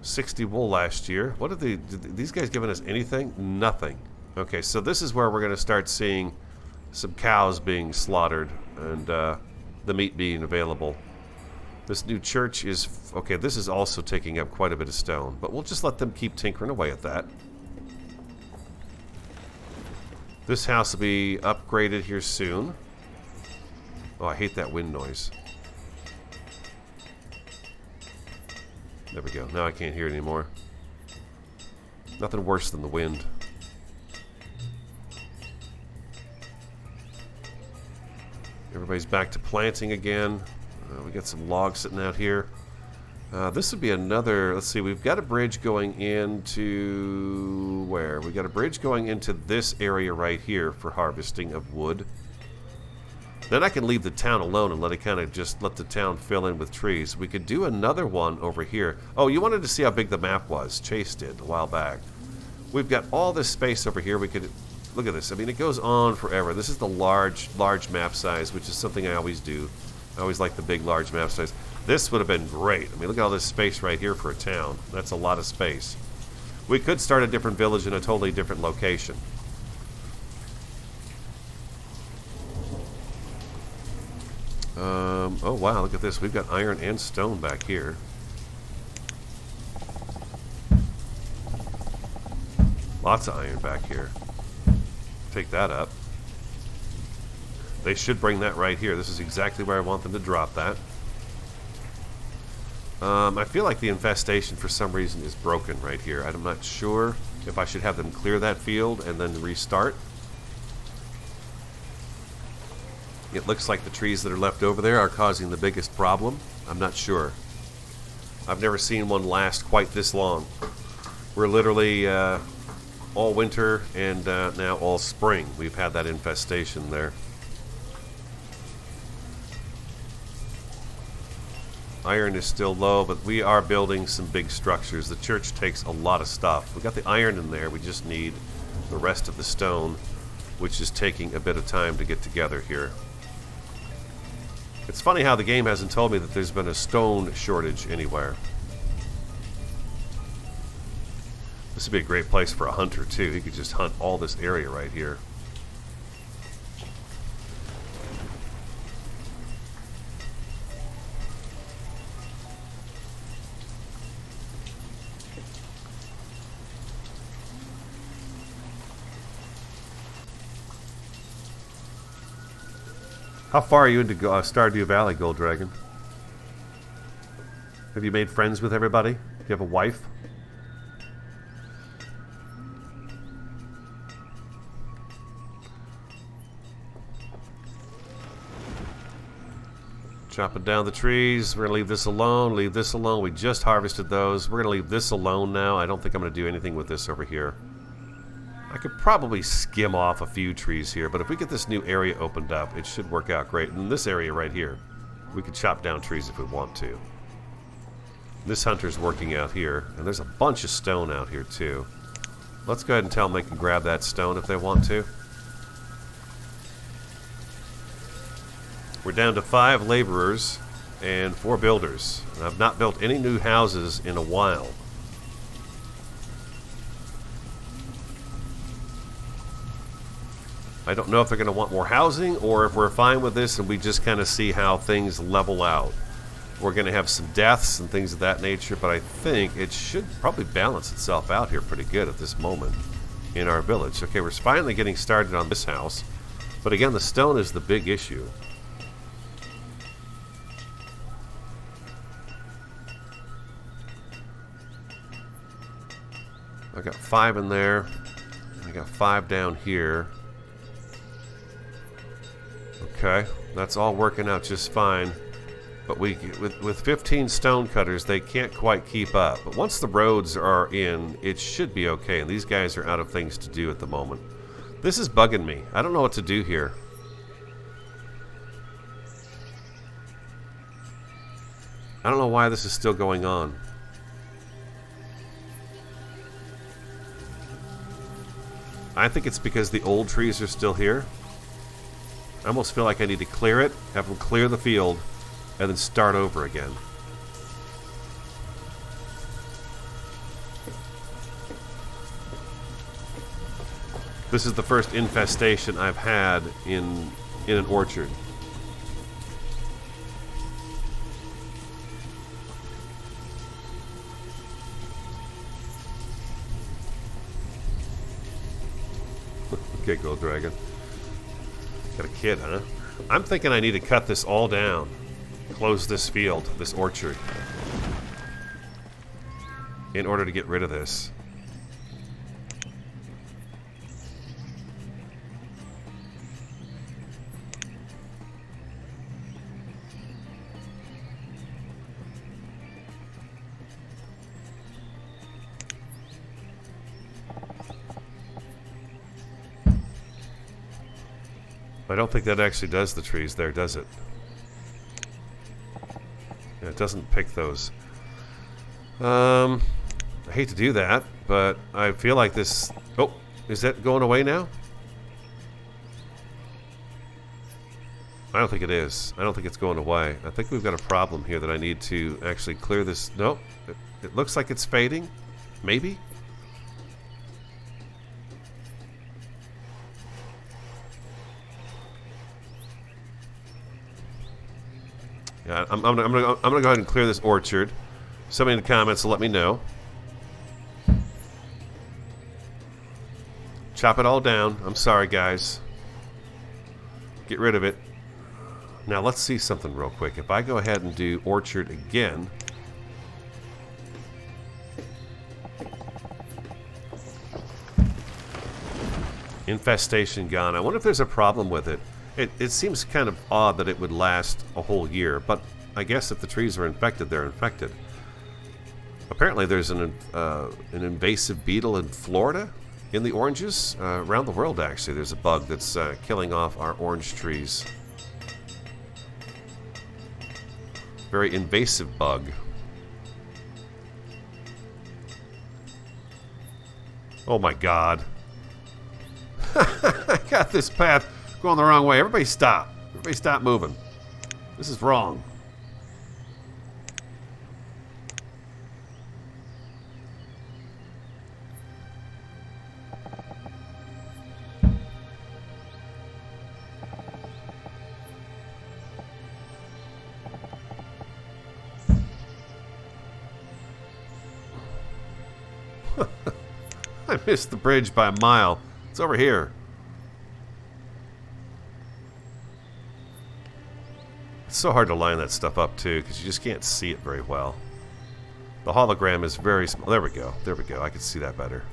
60 wool last year. What did these guys giving us anything? Nothing. Okay, so this is where we're going to start seeing some cows being slaughtered and the meat being available. This new church is... Okay, this is also taking up quite a bit of stone, but we'll just let them keep tinkering away at that. This house will be upgraded here soon. Oh, I hate that wind noise. There we go. Now I can't hear it anymore. Nothing worse than the wind. Everybody's back to planting again. We got some logs sitting out here. This would be another, let's see, we've got a bridge going into, where? We've got a bridge going into this area right here for harvesting of wood. Then I can leave the town alone and let it kind of just let the town fill in with trees. We could do another one over here. Oh, you wanted to see how big the map was. Chase did a while back. We've got all this space over here. We could, look at this. I mean, it goes on forever. This is the large map size, which is something I always do. I always like the big, large map size. This would have been great. I mean, look at all this space right here for a town. That's a lot of space. We could start a different village in a totally different location. Oh, wow, look at this. We've got iron and stone back here. Lots of iron back here. Take that up. They should bring that right here. This is exactly where I want them to drop that. I feel like the infestation for some reason is broken right here. I'm not sure if I should have them clear that field and then restart. It looks like the trees that are left over there are causing the biggest problem. I'm not sure. I've never seen one last quite this long. We're literally all winter and now all spring. We've had that infestation there. Iron is still low, but we are building some big structures. The church takes a lot of stuff. We got the iron in there. We just need the rest of the stone, which is taking a bit of time to get together here. It's funny how the game hasn't told me that there's been a stone shortage anywhere. This would be a great place for a hunter, too. He could just hunt all this area right here. How far are you into Stardew Valley, Gold Dragon? Have you made friends with everybody? Do you have a wife? Chopping down the trees. We're going to leave this alone. Leave this alone. We just harvested those. We're going to leave this alone now. I don't think I'm going to do anything with this over here. I could probably skim off a few trees here, but if we get this new area opened up, it should work out great. And this area right here, we could chop down trees if we want to. This hunter's working out here, and there's a bunch of stone out here too. Let's go ahead and tell them they can grab that stone if they want to. We're down to 5 laborers and 4 builders. And I've not built any new houses in a while. I don't know if they're going to want more housing or if we're fine with this and we just kind of see how things level out. We're going to have some deaths and things of that nature, but I think it should probably balance itself out here pretty good at this moment in our village. Okay, we're finally getting started on this house, but again, the stone is the big issue. I got 5 in there. I got 5 down here. Okay, that's all working out just fine. But with 15 stone cutters, they can't quite keep up. But once the roads are in, it should be okay. And these guys are out of things to do at the moment. This is bugging me. I don't know what to do here. I don't know why this is still going on. I think it's because the old trees are still here. I almost feel like I need to clear it, have them clear the field, and then start over again. This is the first infestation I've had in an orchard. Okay, Gold Dragon. Got a kid, huh? I'm thinking I need to cut this all down. Close this field, this orchard, in order to get rid of this. I don't think that actually does the trees there, does it? Yeah, it doesn't pick those. I hate to do that, but I feel like this... Oh, is that going away now? I don't think it is. I don't think it's going away. I think we've got a problem here that I need to actually clear this. Nope. It looks like it's fading. Maybe? Yeah, I'm gonna go ahead and clear this orchard. Somebody in the comments will let me know. Chop it all down. I'm sorry, guys. Get rid of it. Now let's see something real quick. If I go ahead and do orchard again, infestation gone. I wonder if there's a problem with it. It seems kind of odd that it would last a whole year, but I guess if the trees are infected, they're infected. Apparently there's an invasive beetle in Florida in the oranges. Around the world, actually, there's a bug that's killing off our orange trees. Very invasive bug. Oh my god. I got this path going the wrong way. Everybody stop. Everybody stop moving. This is wrong. I missed the bridge by a mile. It's over here. It's so hard to line that stuff up, too, because you just can't see it very well. The hologram is very small. There we go. There we go. I can see that better.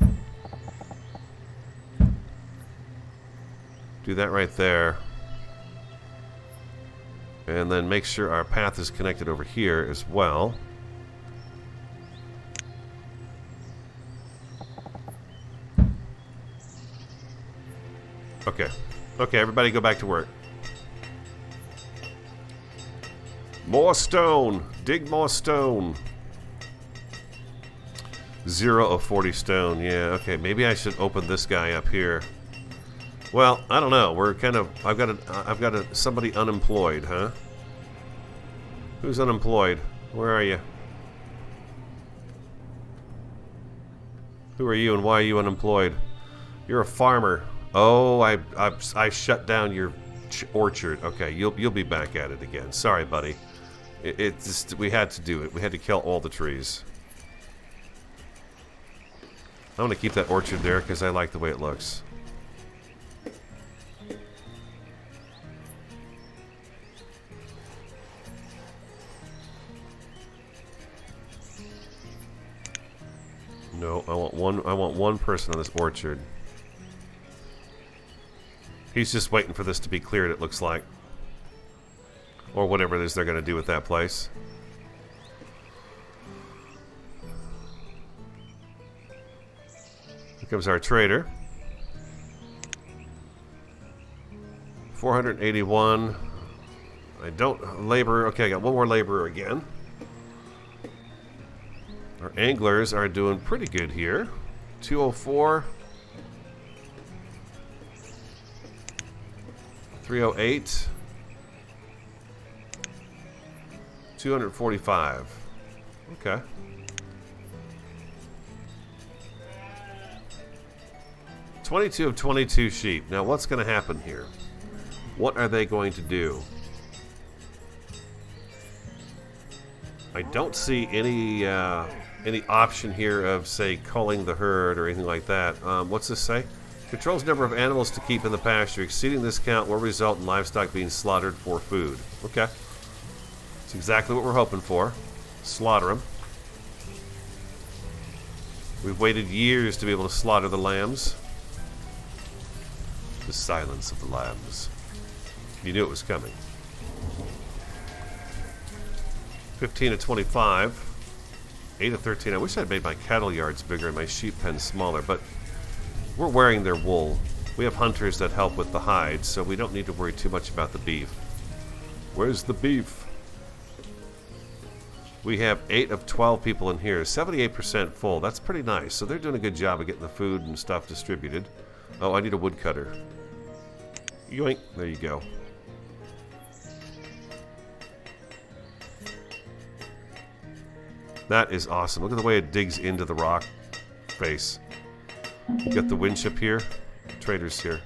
Do that right there. And then make sure our path is connected over here as well. Okay. Okay, everybody go back to work. More stone. Dig more stone. 0 of 40 stone. Yeah, okay. Maybe I should open this guy up here. Well, I don't know. We're kind of... I've got somebody unemployed, huh? Who's unemployed? Where are you? Who are you and why are you unemployed? You're a farmer. Oh, I shut down your orchard. Okay, you'll be back at it again. Sorry, buddy. It just, we had to do it. We had to kill all the trees. I'm gonna keep that orchard there because I like the way it looks. No, I want one person on this orchard. He's just waiting for this to be cleared, it looks like. Or whatever it is they're going to do with that place. Here comes our trader. 481. I don't... Labor... Okay, I got one more laborer again. Our anglers are doing pretty good here. 204. 308. 245. Okay. $22 of 22 sheep. Now what's going to happen here? What are they going to do? I don't see any option here of, say, culling the herd or anything like that. What's this say? Controls number of animals to keep in the pasture. Exceeding this count will result in livestock being slaughtered for food. Okay. That's exactly what we're hoping for. Slaughter them. We've waited years to be able to slaughter the lambs. The silence of the lambs. You knew it was coming. 15 of 25. 8 of 13. I wish I'd made my cattle yards bigger and my sheep pens smaller, but we're wearing their wool. We have hunters that help with the hides, so we don't need to worry too much about the beef. Where's the beef? We have 8 of 12 people in here, 78% full. That's pretty nice. So they're doing a good job of getting the food and stuff distributed. Oh, I need a woodcutter. Yoink. There you go. That is awesome. Look at the way it digs into the rock face. You got the winship here. Traders here.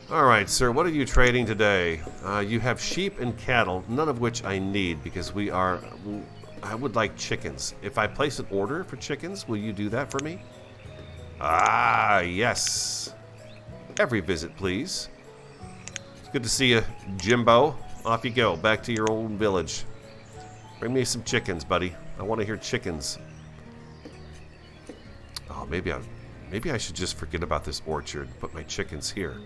Alright, sir, what are you trading today? You have sheep and cattle, none of which I need because I would like chickens. If I place an order for chickens, will you do that for me? Ah, yes. Every visit, please. It's good to see you, Jimbo. Off you go, back to your old village. Bring me some chickens, buddy. I want to hear chickens. Oh, maybe I should just forget about this orchard and put my chickens here.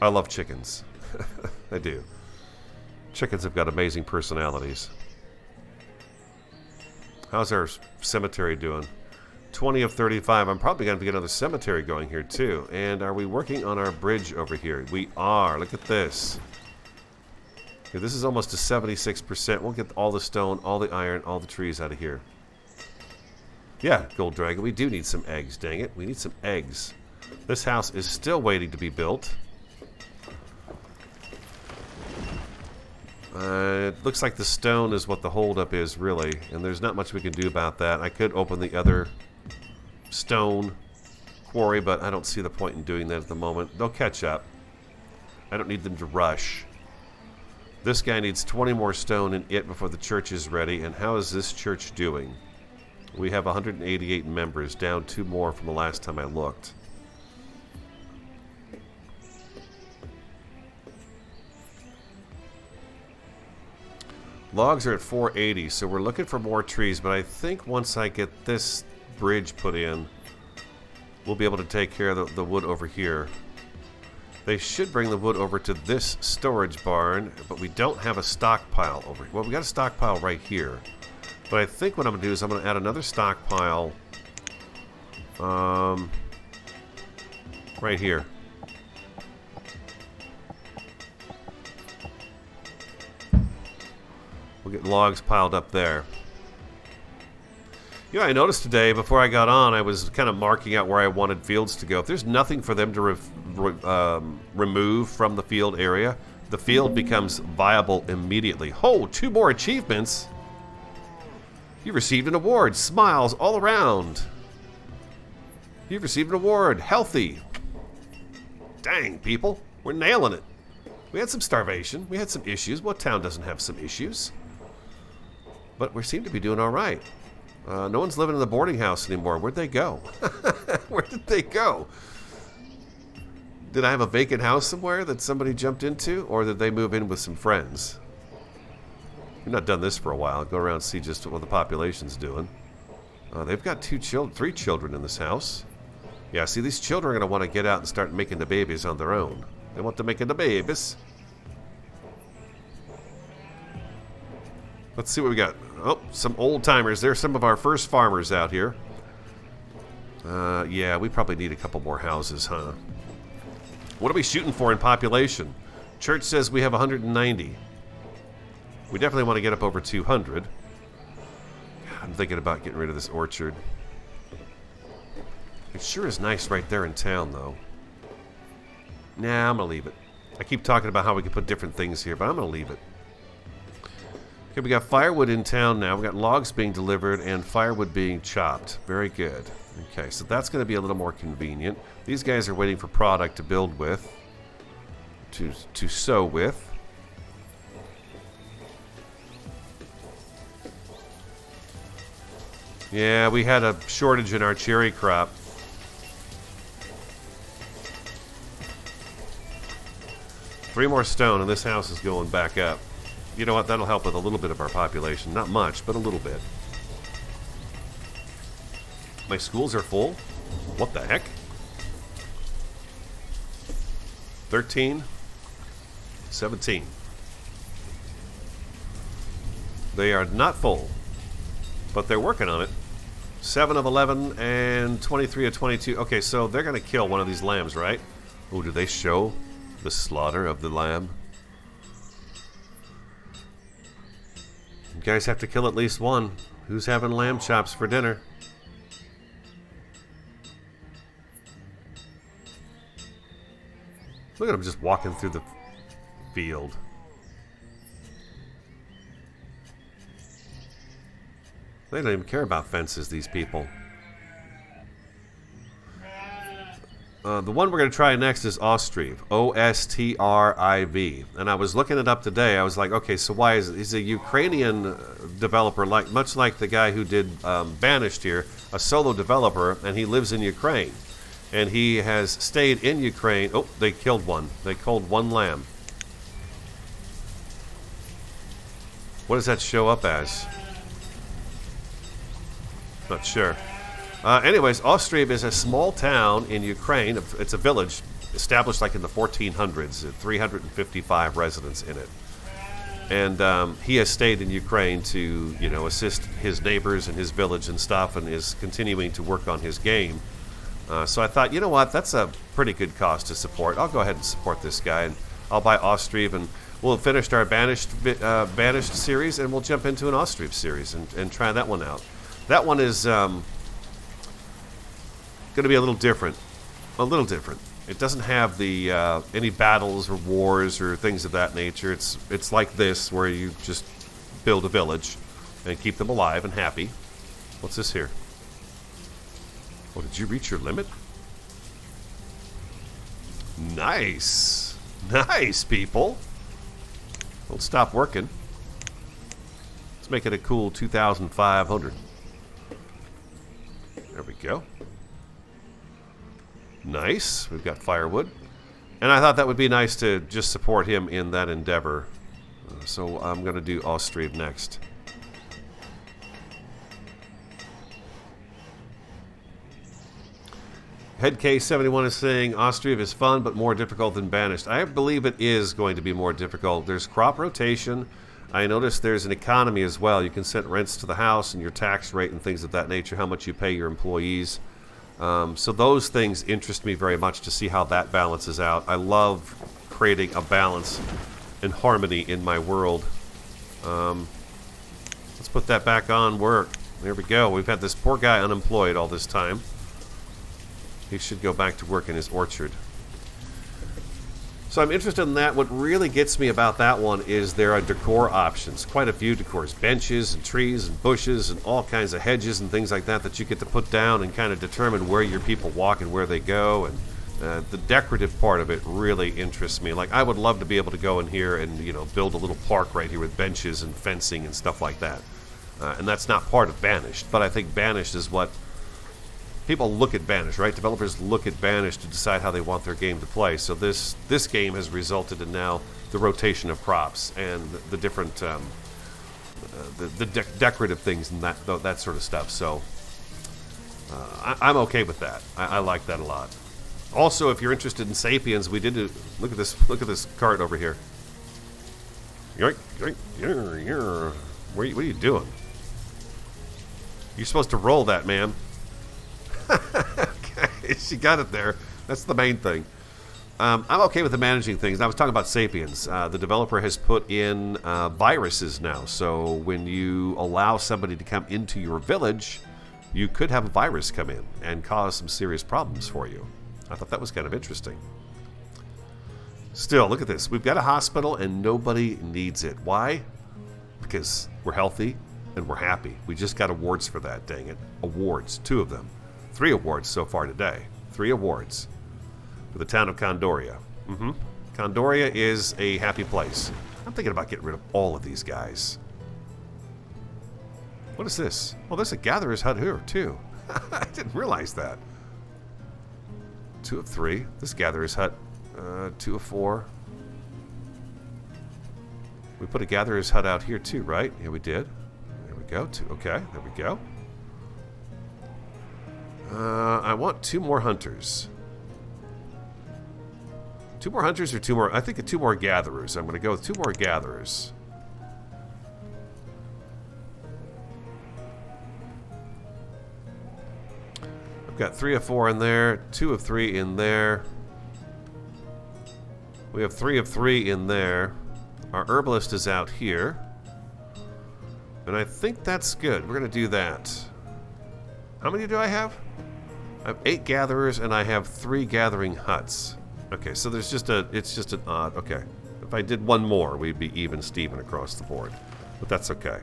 I love chickens. I do. Chickens have got amazing personalities. How's our cemetery doing? 20 of 35. I'm probably going to get another cemetery going here too. And are we working on our bridge over here? We are. Look at this. Okay, this is almost to 76%. We'll get all the stone, all the iron, all the trees out of here. Yeah, Gold Dragon. We do need some eggs, dang it. We need some eggs. This house is still waiting to be built. It looks like the stone is what the holdup is, really, and there's not much we can do about that. I could open the other stone quarry, but I don't see the point in doing that at the moment. They'll catch up. I don't need them to rush. This guy needs 20 more stone in it before the church is ready, and how is this church doing? We have 188 members, down 2 more from the last time I looked. Logs are at 480, so we're looking for more trees, but I think once I get this bridge put in, we'll be able to take care of the wood over here. They should bring the wood over to this storage barn, but we don't have a stockpile over here. Well, we got a stockpile right here. But I think what I'm going to do is I'm going to add another stockpile right here. We'll get logs piled up there. You know, I noticed today, before I got on, I was kind of marking out where I wanted fields to go. If there's nothing for them to remove from the field area, the field becomes viable immediately. Oh, 2 more achievements! You received an award. Smiles all around. You've received an award. Healthy. Dang, people. We're nailing it. We had some starvation. We had some issues. What town doesn't have some issues? But we seem to be doing all right. No one's living in the boarding house anymore. Where'd they go? Where did they go? Did I have a vacant house somewhere that somebody jumped into? Or did they move in with some friends? We've not done this for a while. Go around and see just what the population's doing. They've got 3 children in this house. Yeah, see, these children are going to want to get out and start making the babies on their own. They want to make the babies. Let's see what we got. Oh, some old timers. There's some of our first farmers out here. Yeah, we probably need a couple more houses, huh? What are we shooting for in population? Church says we have 190. We definitely want to get up over 200. I'm thinking about getting rid of this orchard. It sure is nice right there in town, though. Nah, I'm going to leave it. I keep talking about how we can put different things here, but I'm going to leave it. Okay, we got firewood in town now. We got logs being delivered and firewood being chopped. Very good. Okay, so that's going to be a little more convenient. These guys are waiting for product to build with, to sow with. Yeah, we had a shortage in our cherry crop. Three more stone and this house is going back up. You know what? That'll help with a little bit of our population. Not much, but a little bit. My schools are full? What the heck? 13, 17. They are not full, but they're working on it. 7 of 11 and 23 of 22. Okay, so they're going to kill one of these lambs, right? Oh, do they show the slaughter of the lamb? You guys have to kill at least one. Who's having lamb chops for dinner? Look at them just walking through the field. They don't even care about fences, these people. The one we're going to try next is Ostriv. O-S-T-R-I-V. And I was looking it up today. I was like, okay, so why is it? He's a Ukrainian developer, much like the guy who did Banished here, a solo developer, and he lives in Ukraine. And he has stayed in Ukraine. Oh, they killed one. They killed one lamb. What does that show up as? Not sure. Anyways, Ostriv is a small town in Ukraine. It's a village established like in the 1400s. 355 residents in it. And he has stayed in Ukraine to, you know, assist his neighbors and his village and stuff, and is continuing to work on his game. So I thought, you know what, that's a pretty good cause to support. I'll go ahead and support this guy, and I'll buy Ostriv, and we'll have finished our Banished series, and we'll jump into an Ostriv series and try that one out. That one is going to be a little different. A little different. It doesn't have the any battles or wars or things of that nature. It's like this, where you just build a village and keep them alive and happy. What's this here? Oh, did you reach your limit? Nice. Nice, people. Don't stop working. Let's make it a cool 2,500. There we go. Nice. We've got firewood. And I thought that would be nice to just support him in that endeavor. So I'm going to do Ostriv next. Head K71 is saying Ostriv is fun but more difficult than Banished. I believe it is going to be more difficult. There's crop rotation. I noticed there's an economy as well. You can set rents to the house and your tax rate and things of that nature, how much you pay your employees. So those things interest me very much to see how that balances out. I love creating a balance and harmony in my world. Let's put that back on work. There we go. We've had this poor guy unemployed all this time. He should go back to work in his orchard. So I'm interested in that. What really gets me about that one is there are decor options. Quite a few decors. Benches and trees and bushes and all kinds of hedges and things like that that you get to put down and kind of determine where your people walk and where they go. And the decorative part of it really interests me. Like, I would love to be able to go in here and, you know, build a little park right here with benches and fencing and stuff like that. And that's not part of Banished. But I think Banished is what people look at Banished, right? Developers look at Banished to decide how they want their game to play. So this game has resulted in now the rotation of crops and the different decorative things and that sort of stuff. So I'm okay with that. I like that a lot. Also, if you're interested in Sapiens, we did look at this cart over here. Yoink, yoink, yer, yer. What are you doing? You're supposed to roll that, man. Okay, she got it there. That's the main thing. I'm okay with the managing things. I was talking about Sapiens. The developer has put in viruses now. So when you allow somebody to come into your village, you could have a virus come in and cause some serious problems for you. I thought that was kind of interesting. Still, look at this. We've got a hospital and nobody needs it. Why? Because we're healthy and we're happy. We just got awards for that, dang it. Awards, 2 of them. 3 awards so far today. 3 awards for the town of Condoria. Condoria is a happy place. I'm thinking about getting rid of all of these guys. What is this? Oh, there's a gatherer's hut here, too. I didn't realize that. 2 of 3. This gatherer's hut, 2 of 4. We put a gatherer's hut out here, too, right? Yeah, we did. There we go. 2. Okay, there we go. I want 2 more hunters. 2 more hunters or 2 more... I think 2 more gatherers. I'm going to go with 2 more gatherers. got 3 of 4 in there, 2 of 3 in there. We have 3 of 3 in there. Our herbalist is out here. And I think that's good. We're going to do that. How many do I have? I have 8 gatherers and I have 3 gathering huts. Okay, so there's just it's just an odd, okay. If I did one more, we'd be even Steven across the board. But that's okay.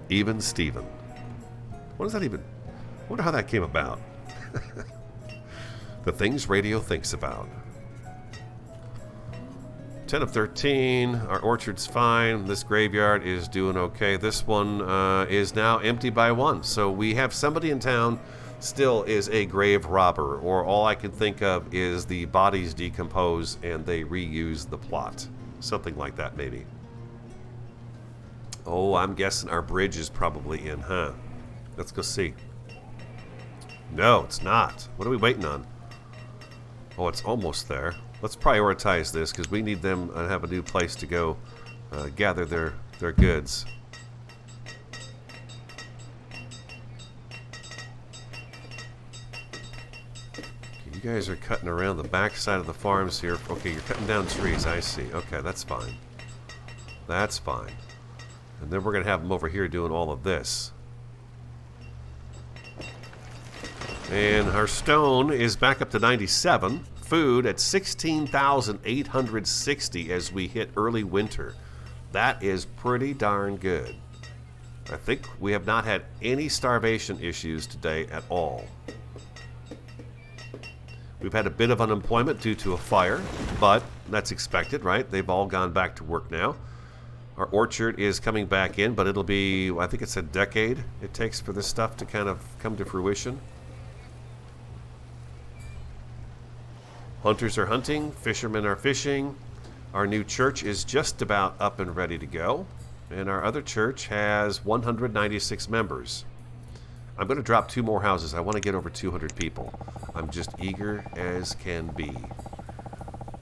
Even Steven. What does that even, I wonder how that came about. The things radio thinks about. 10 of 13. Our orchard's fine. This graveyard is doing okay. This one is now empty by 1. So we have somebody in town still is a grave robber, or all I can think of is the bodies decompose and they reuse the plot. Something like that, maybe. Oh, I'm guessing our bridge is probably in, huh? Let's go see. No, it's not. What are we waiting on? Oh, it's almost there. Let's prioritize this because we need them to have a new place to go gather their goods. You guys are cutting around the back side of the farms here. Okay, you're cutting down trees. I see. Okay, that's fine. That's fine. And then we're going to have them over here doing all of this. And our stone is back up to 97. Food at 16,860 as we hit early winter. That is pretty darn good. I think we have not had any starvation issues today at all. We've had a bit of unemployment due to a fire, but that's expected, right? They've all gone back to work now. Our orchard is coming back in, but it'll be, I think it's a decade it takes for this stuff to kind of come to fruition. Hunters are hunting, fishermen are fishing. Our new church is just about up and ready to go. And our other church has 196 members. I'm going to drop 2 more houses. I want to get over 200 people. I'm just eager as can be.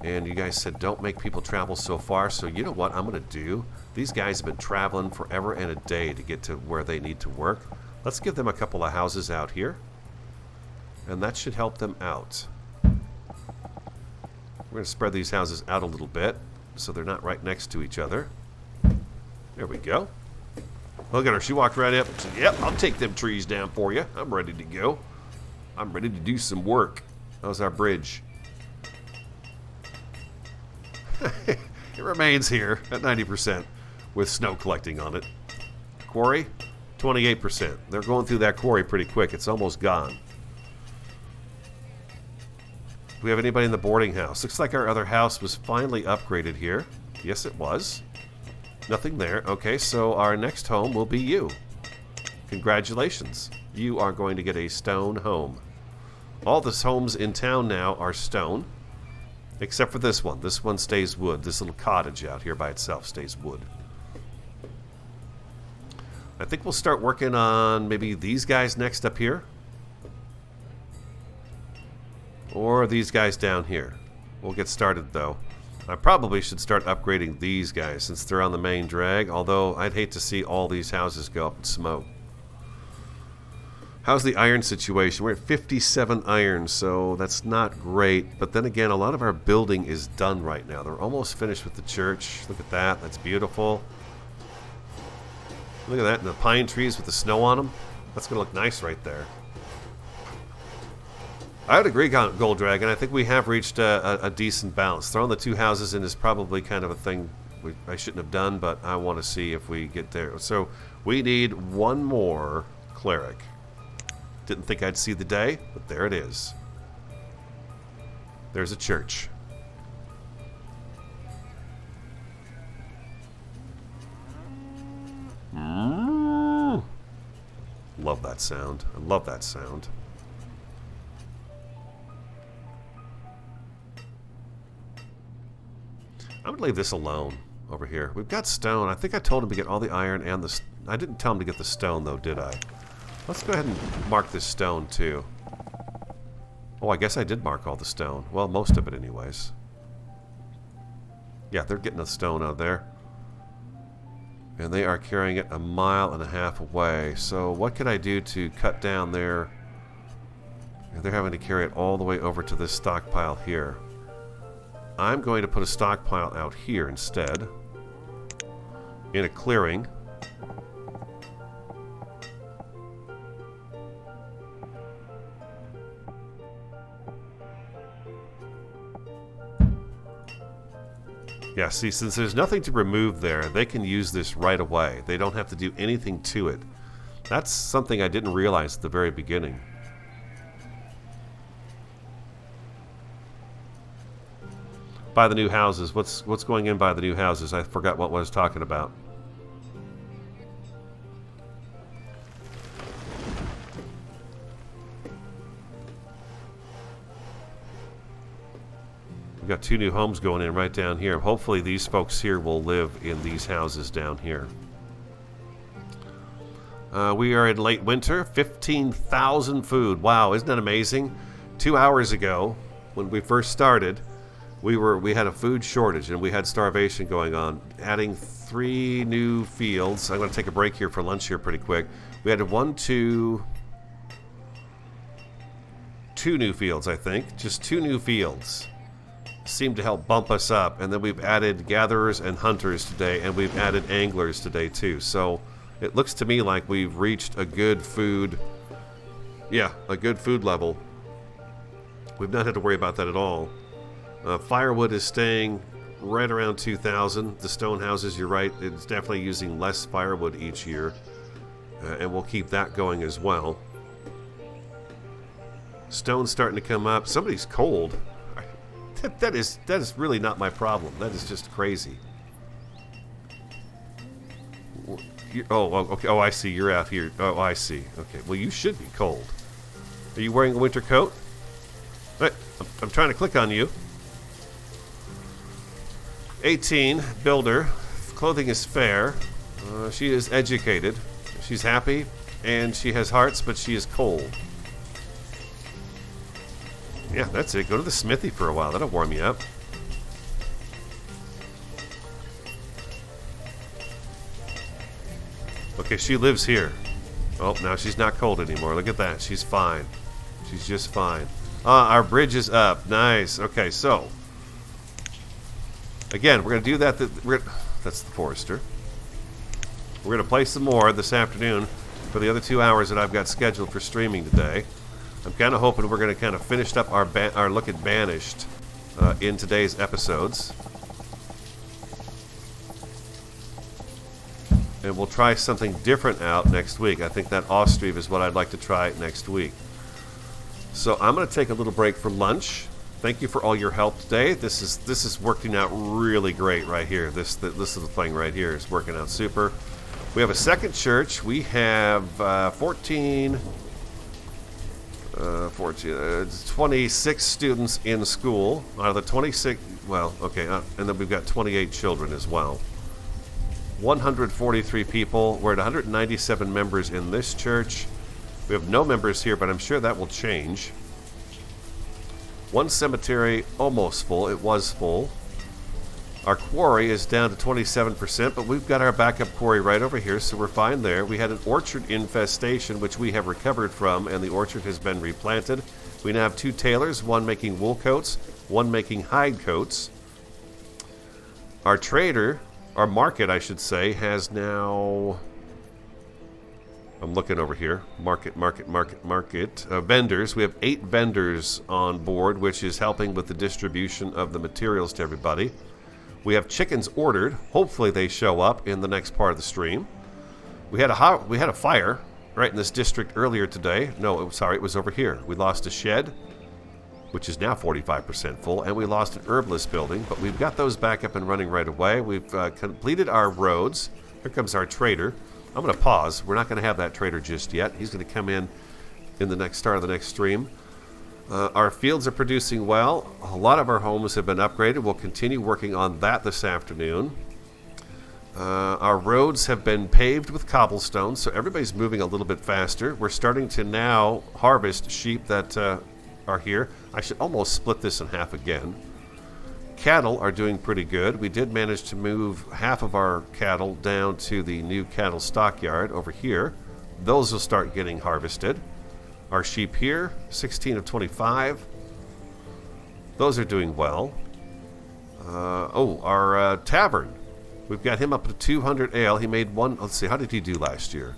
And you guys said don't make people travel so far, so you know what I'm going to do? These guys have been traveling forever and a day to get to where they need to work. Let's give them a couple of houses out here. And that should help them out. We're going to spread these houses out a little bit so they're not right next to each other. There we go. Look at her. She walked right up and said, yep, I'll take them trees down for you. I'm ready to go. I'm ready to do some work. How's our bridge? It remains here at 90% with snow collecting on it. Quarry, 28%. They're going through that quarry pretty quick. It's almost gone. Do we have anybody in the boarding house? Looks like our other house was finally upgraded here. Yes, it was. Nothing there. Okay, so our next home will be you. Congratulations. You are going to get a stone home. All the homes in town now are stone, except for this one. This one stays wood. This little cottage out here by itself stays wood. I think we'll start working on maybe these guys next up here. Or these guys down here. We'll get started though. I probably should start upgrading these guys since they're on the main drag, although I'd hate to see all these houses go up in smoke. How's the iron situation? We're at 57 iron, so that's not great. But then again, a lot of our building is done right now. They're almost finished with the church. Look at that. That's beautiful. Look at that, and the pine trees with the snow on them. That's going to look nice right there. I would agree, Gold Dragon. I think we have reached a decent balance. Throwing the 2 houses in is probably kind of a thing I shouldn't have done, but I want to see if we get there. So we need 1 more cleric. Didn't think I'd see the day, but there it is. There's a church. Love that sound. I love that sound. I'm going to leave this alone over here. We've got stone. I think I told him to get all the iron and the... I didn't tell him to get the stone, though, did I? Let's go ahead and mark this stone, too. Oh, I guess I did mark all the stone. Well, most of it, anyways. Yeah, they're getting the stone out there. And they are carrying it 1.5 miles away. So what can I do to cut down their And they're having to carry it all the way over to this stockpile here. I'm going to put a stockpile out here instead, in a clearing. Yeah, see, since there's nothing to remove there, they can use this right away. They don't have to do anything to it. That's something I didn't realize at the very beginning. By the new houses. What's going in by the new houses? I forgot what I was talking about. We've got 2 new homes going in right down here. Hopefully these folks here will live in these houses down here. We are in late winter. 15,000 food. Wow, isn't that amazing? 2 hours ago, when we first started, we had a food shortage and we had starvation going on. Adding 3 new fields. I'm going to take a break here for lunch here pretty quick. We had 2 new fields, I think. Just 2 new fields seemed to help bump us up. And then we've added gatherers and hunters today, and we've added anglers today too. So it looks to me like we've reached a good food, a good food level. We've not had to worry about that at all. Firewood is staying right around 2,000. The stone houses, you're right, it's definitely using less firewood each year. And we'll keep that going as well. Stone's starting to come up. Somebody's cold. That is really not my problem. That is just crazy. Okay. Oh, I see. You're out here. Oh, I see. Okay. Well, you should be cold. Are you wearing a winter coat? Right. I'm trying to click on you. 18, builder. Clothing is fair. She is educated. She's happy. And she has hearts, but she is cold. Yeah, that's it. Go to the smithy for a while. That'll warm you up. Okay, she lives here. Oh, now she's not cold anymore. Look at that. She's fine. She's just fine. Our bridge is up. Nice. Okay, so again, we're going to do that. That's the forester. We're going to play some more this afternoon for the other 2 hours that I've got scheduled for streaming today. I'm kind of hoping we're going to kind of finish up our look at Banished in today's episodes. And we'll try something different out next week. I think that Austrive is what I'd like to try next week. So I'm going to take a little break for lunch. Thank you for all your help today. This is working out really great right here. This little thing right here is working out super. We have a second church. We have 26 students in school. Out of the 26, well, okay, and then we've got 28 children as well. 143 people. We're at 197 members in this church. We have no members here, but I'm sure that will change. One cemetery almost full. It was full. Our quarry is down to 27%, but we've got our backup quarry right over here, so we're fine there. We had an orchard infestation, which we have recovered from, and the orchard has been replanted. We now have 2 tailors, one making wool coats, one making hide coats. Our trader, our market, I should say, has now... I'm looking over here. Market. Vendors. We have 8 vendors on board, which is helping with the distribution of the materials to everybody. We have chickens ordered. Hopefully they show up in the next part of the stream. We had a fire right in this district earlier today. No, sorry, it was over here. We lost a shed, which is now 45% full, and we lost an herbalist building, but we've got those back up and running right away. We've completed our roads. Here comes our trader. I'm going to pause. We're not going to have that trader just yet. He's going to come in the next start of the next stream. Our fields are producing well. A lot of our homes have been upgraded. We'll continue working on that this afternoon. Our roads have been paved with cobblestone, so everybody's moving a little bit faster. We're starting to now harvest sheep that are here. I should almost split this in half again. Cattle are doing pretty good. We did manage to move half of our cattle down to the new cattle stockyard over here. Those will start getting harvested. Our sheep here, 16 of 25. Those are doing well. Our tavern. We've got him up to 200 ale. He made one. Let's see, how did he do last year?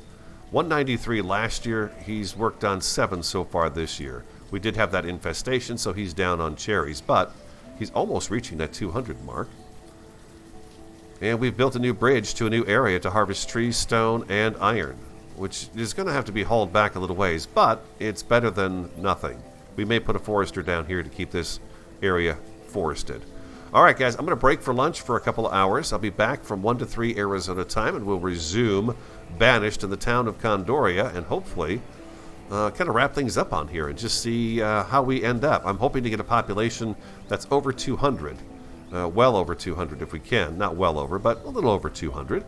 193 last year. He's worked on 7 so far this year. We did have that infestation, so he's down on cherries, but he's almost reaching that 200 mark. And we've built a new bridge to a new area to harvest trees, stone, and iron, which is going to have to be hauled back a little ways, but it's better than nothing. We may put a forester down here to keep this area forested. All right, guys, I'm going to break for lunch for a couple of hours. I'll be back from 1 to 3 Arizona time, and we'll resume Banished in the town of Condoria, and hopefully kind of wrap things up on here and just see how we end up. I'm hoping to get a population that's over 200, well over 200 if we can. Not well over, but a little over 200,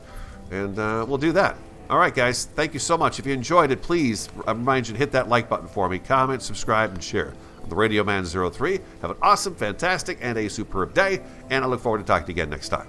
and we'll do that. All right, guys, thank you so much. If you enjoyed it, please, I remind you to hit that like button for me, comment, subscribe, and share. I'm the Radio Man 03. Have an awesome, fantastic, and a superb day, and I look forward to talking to you again next time.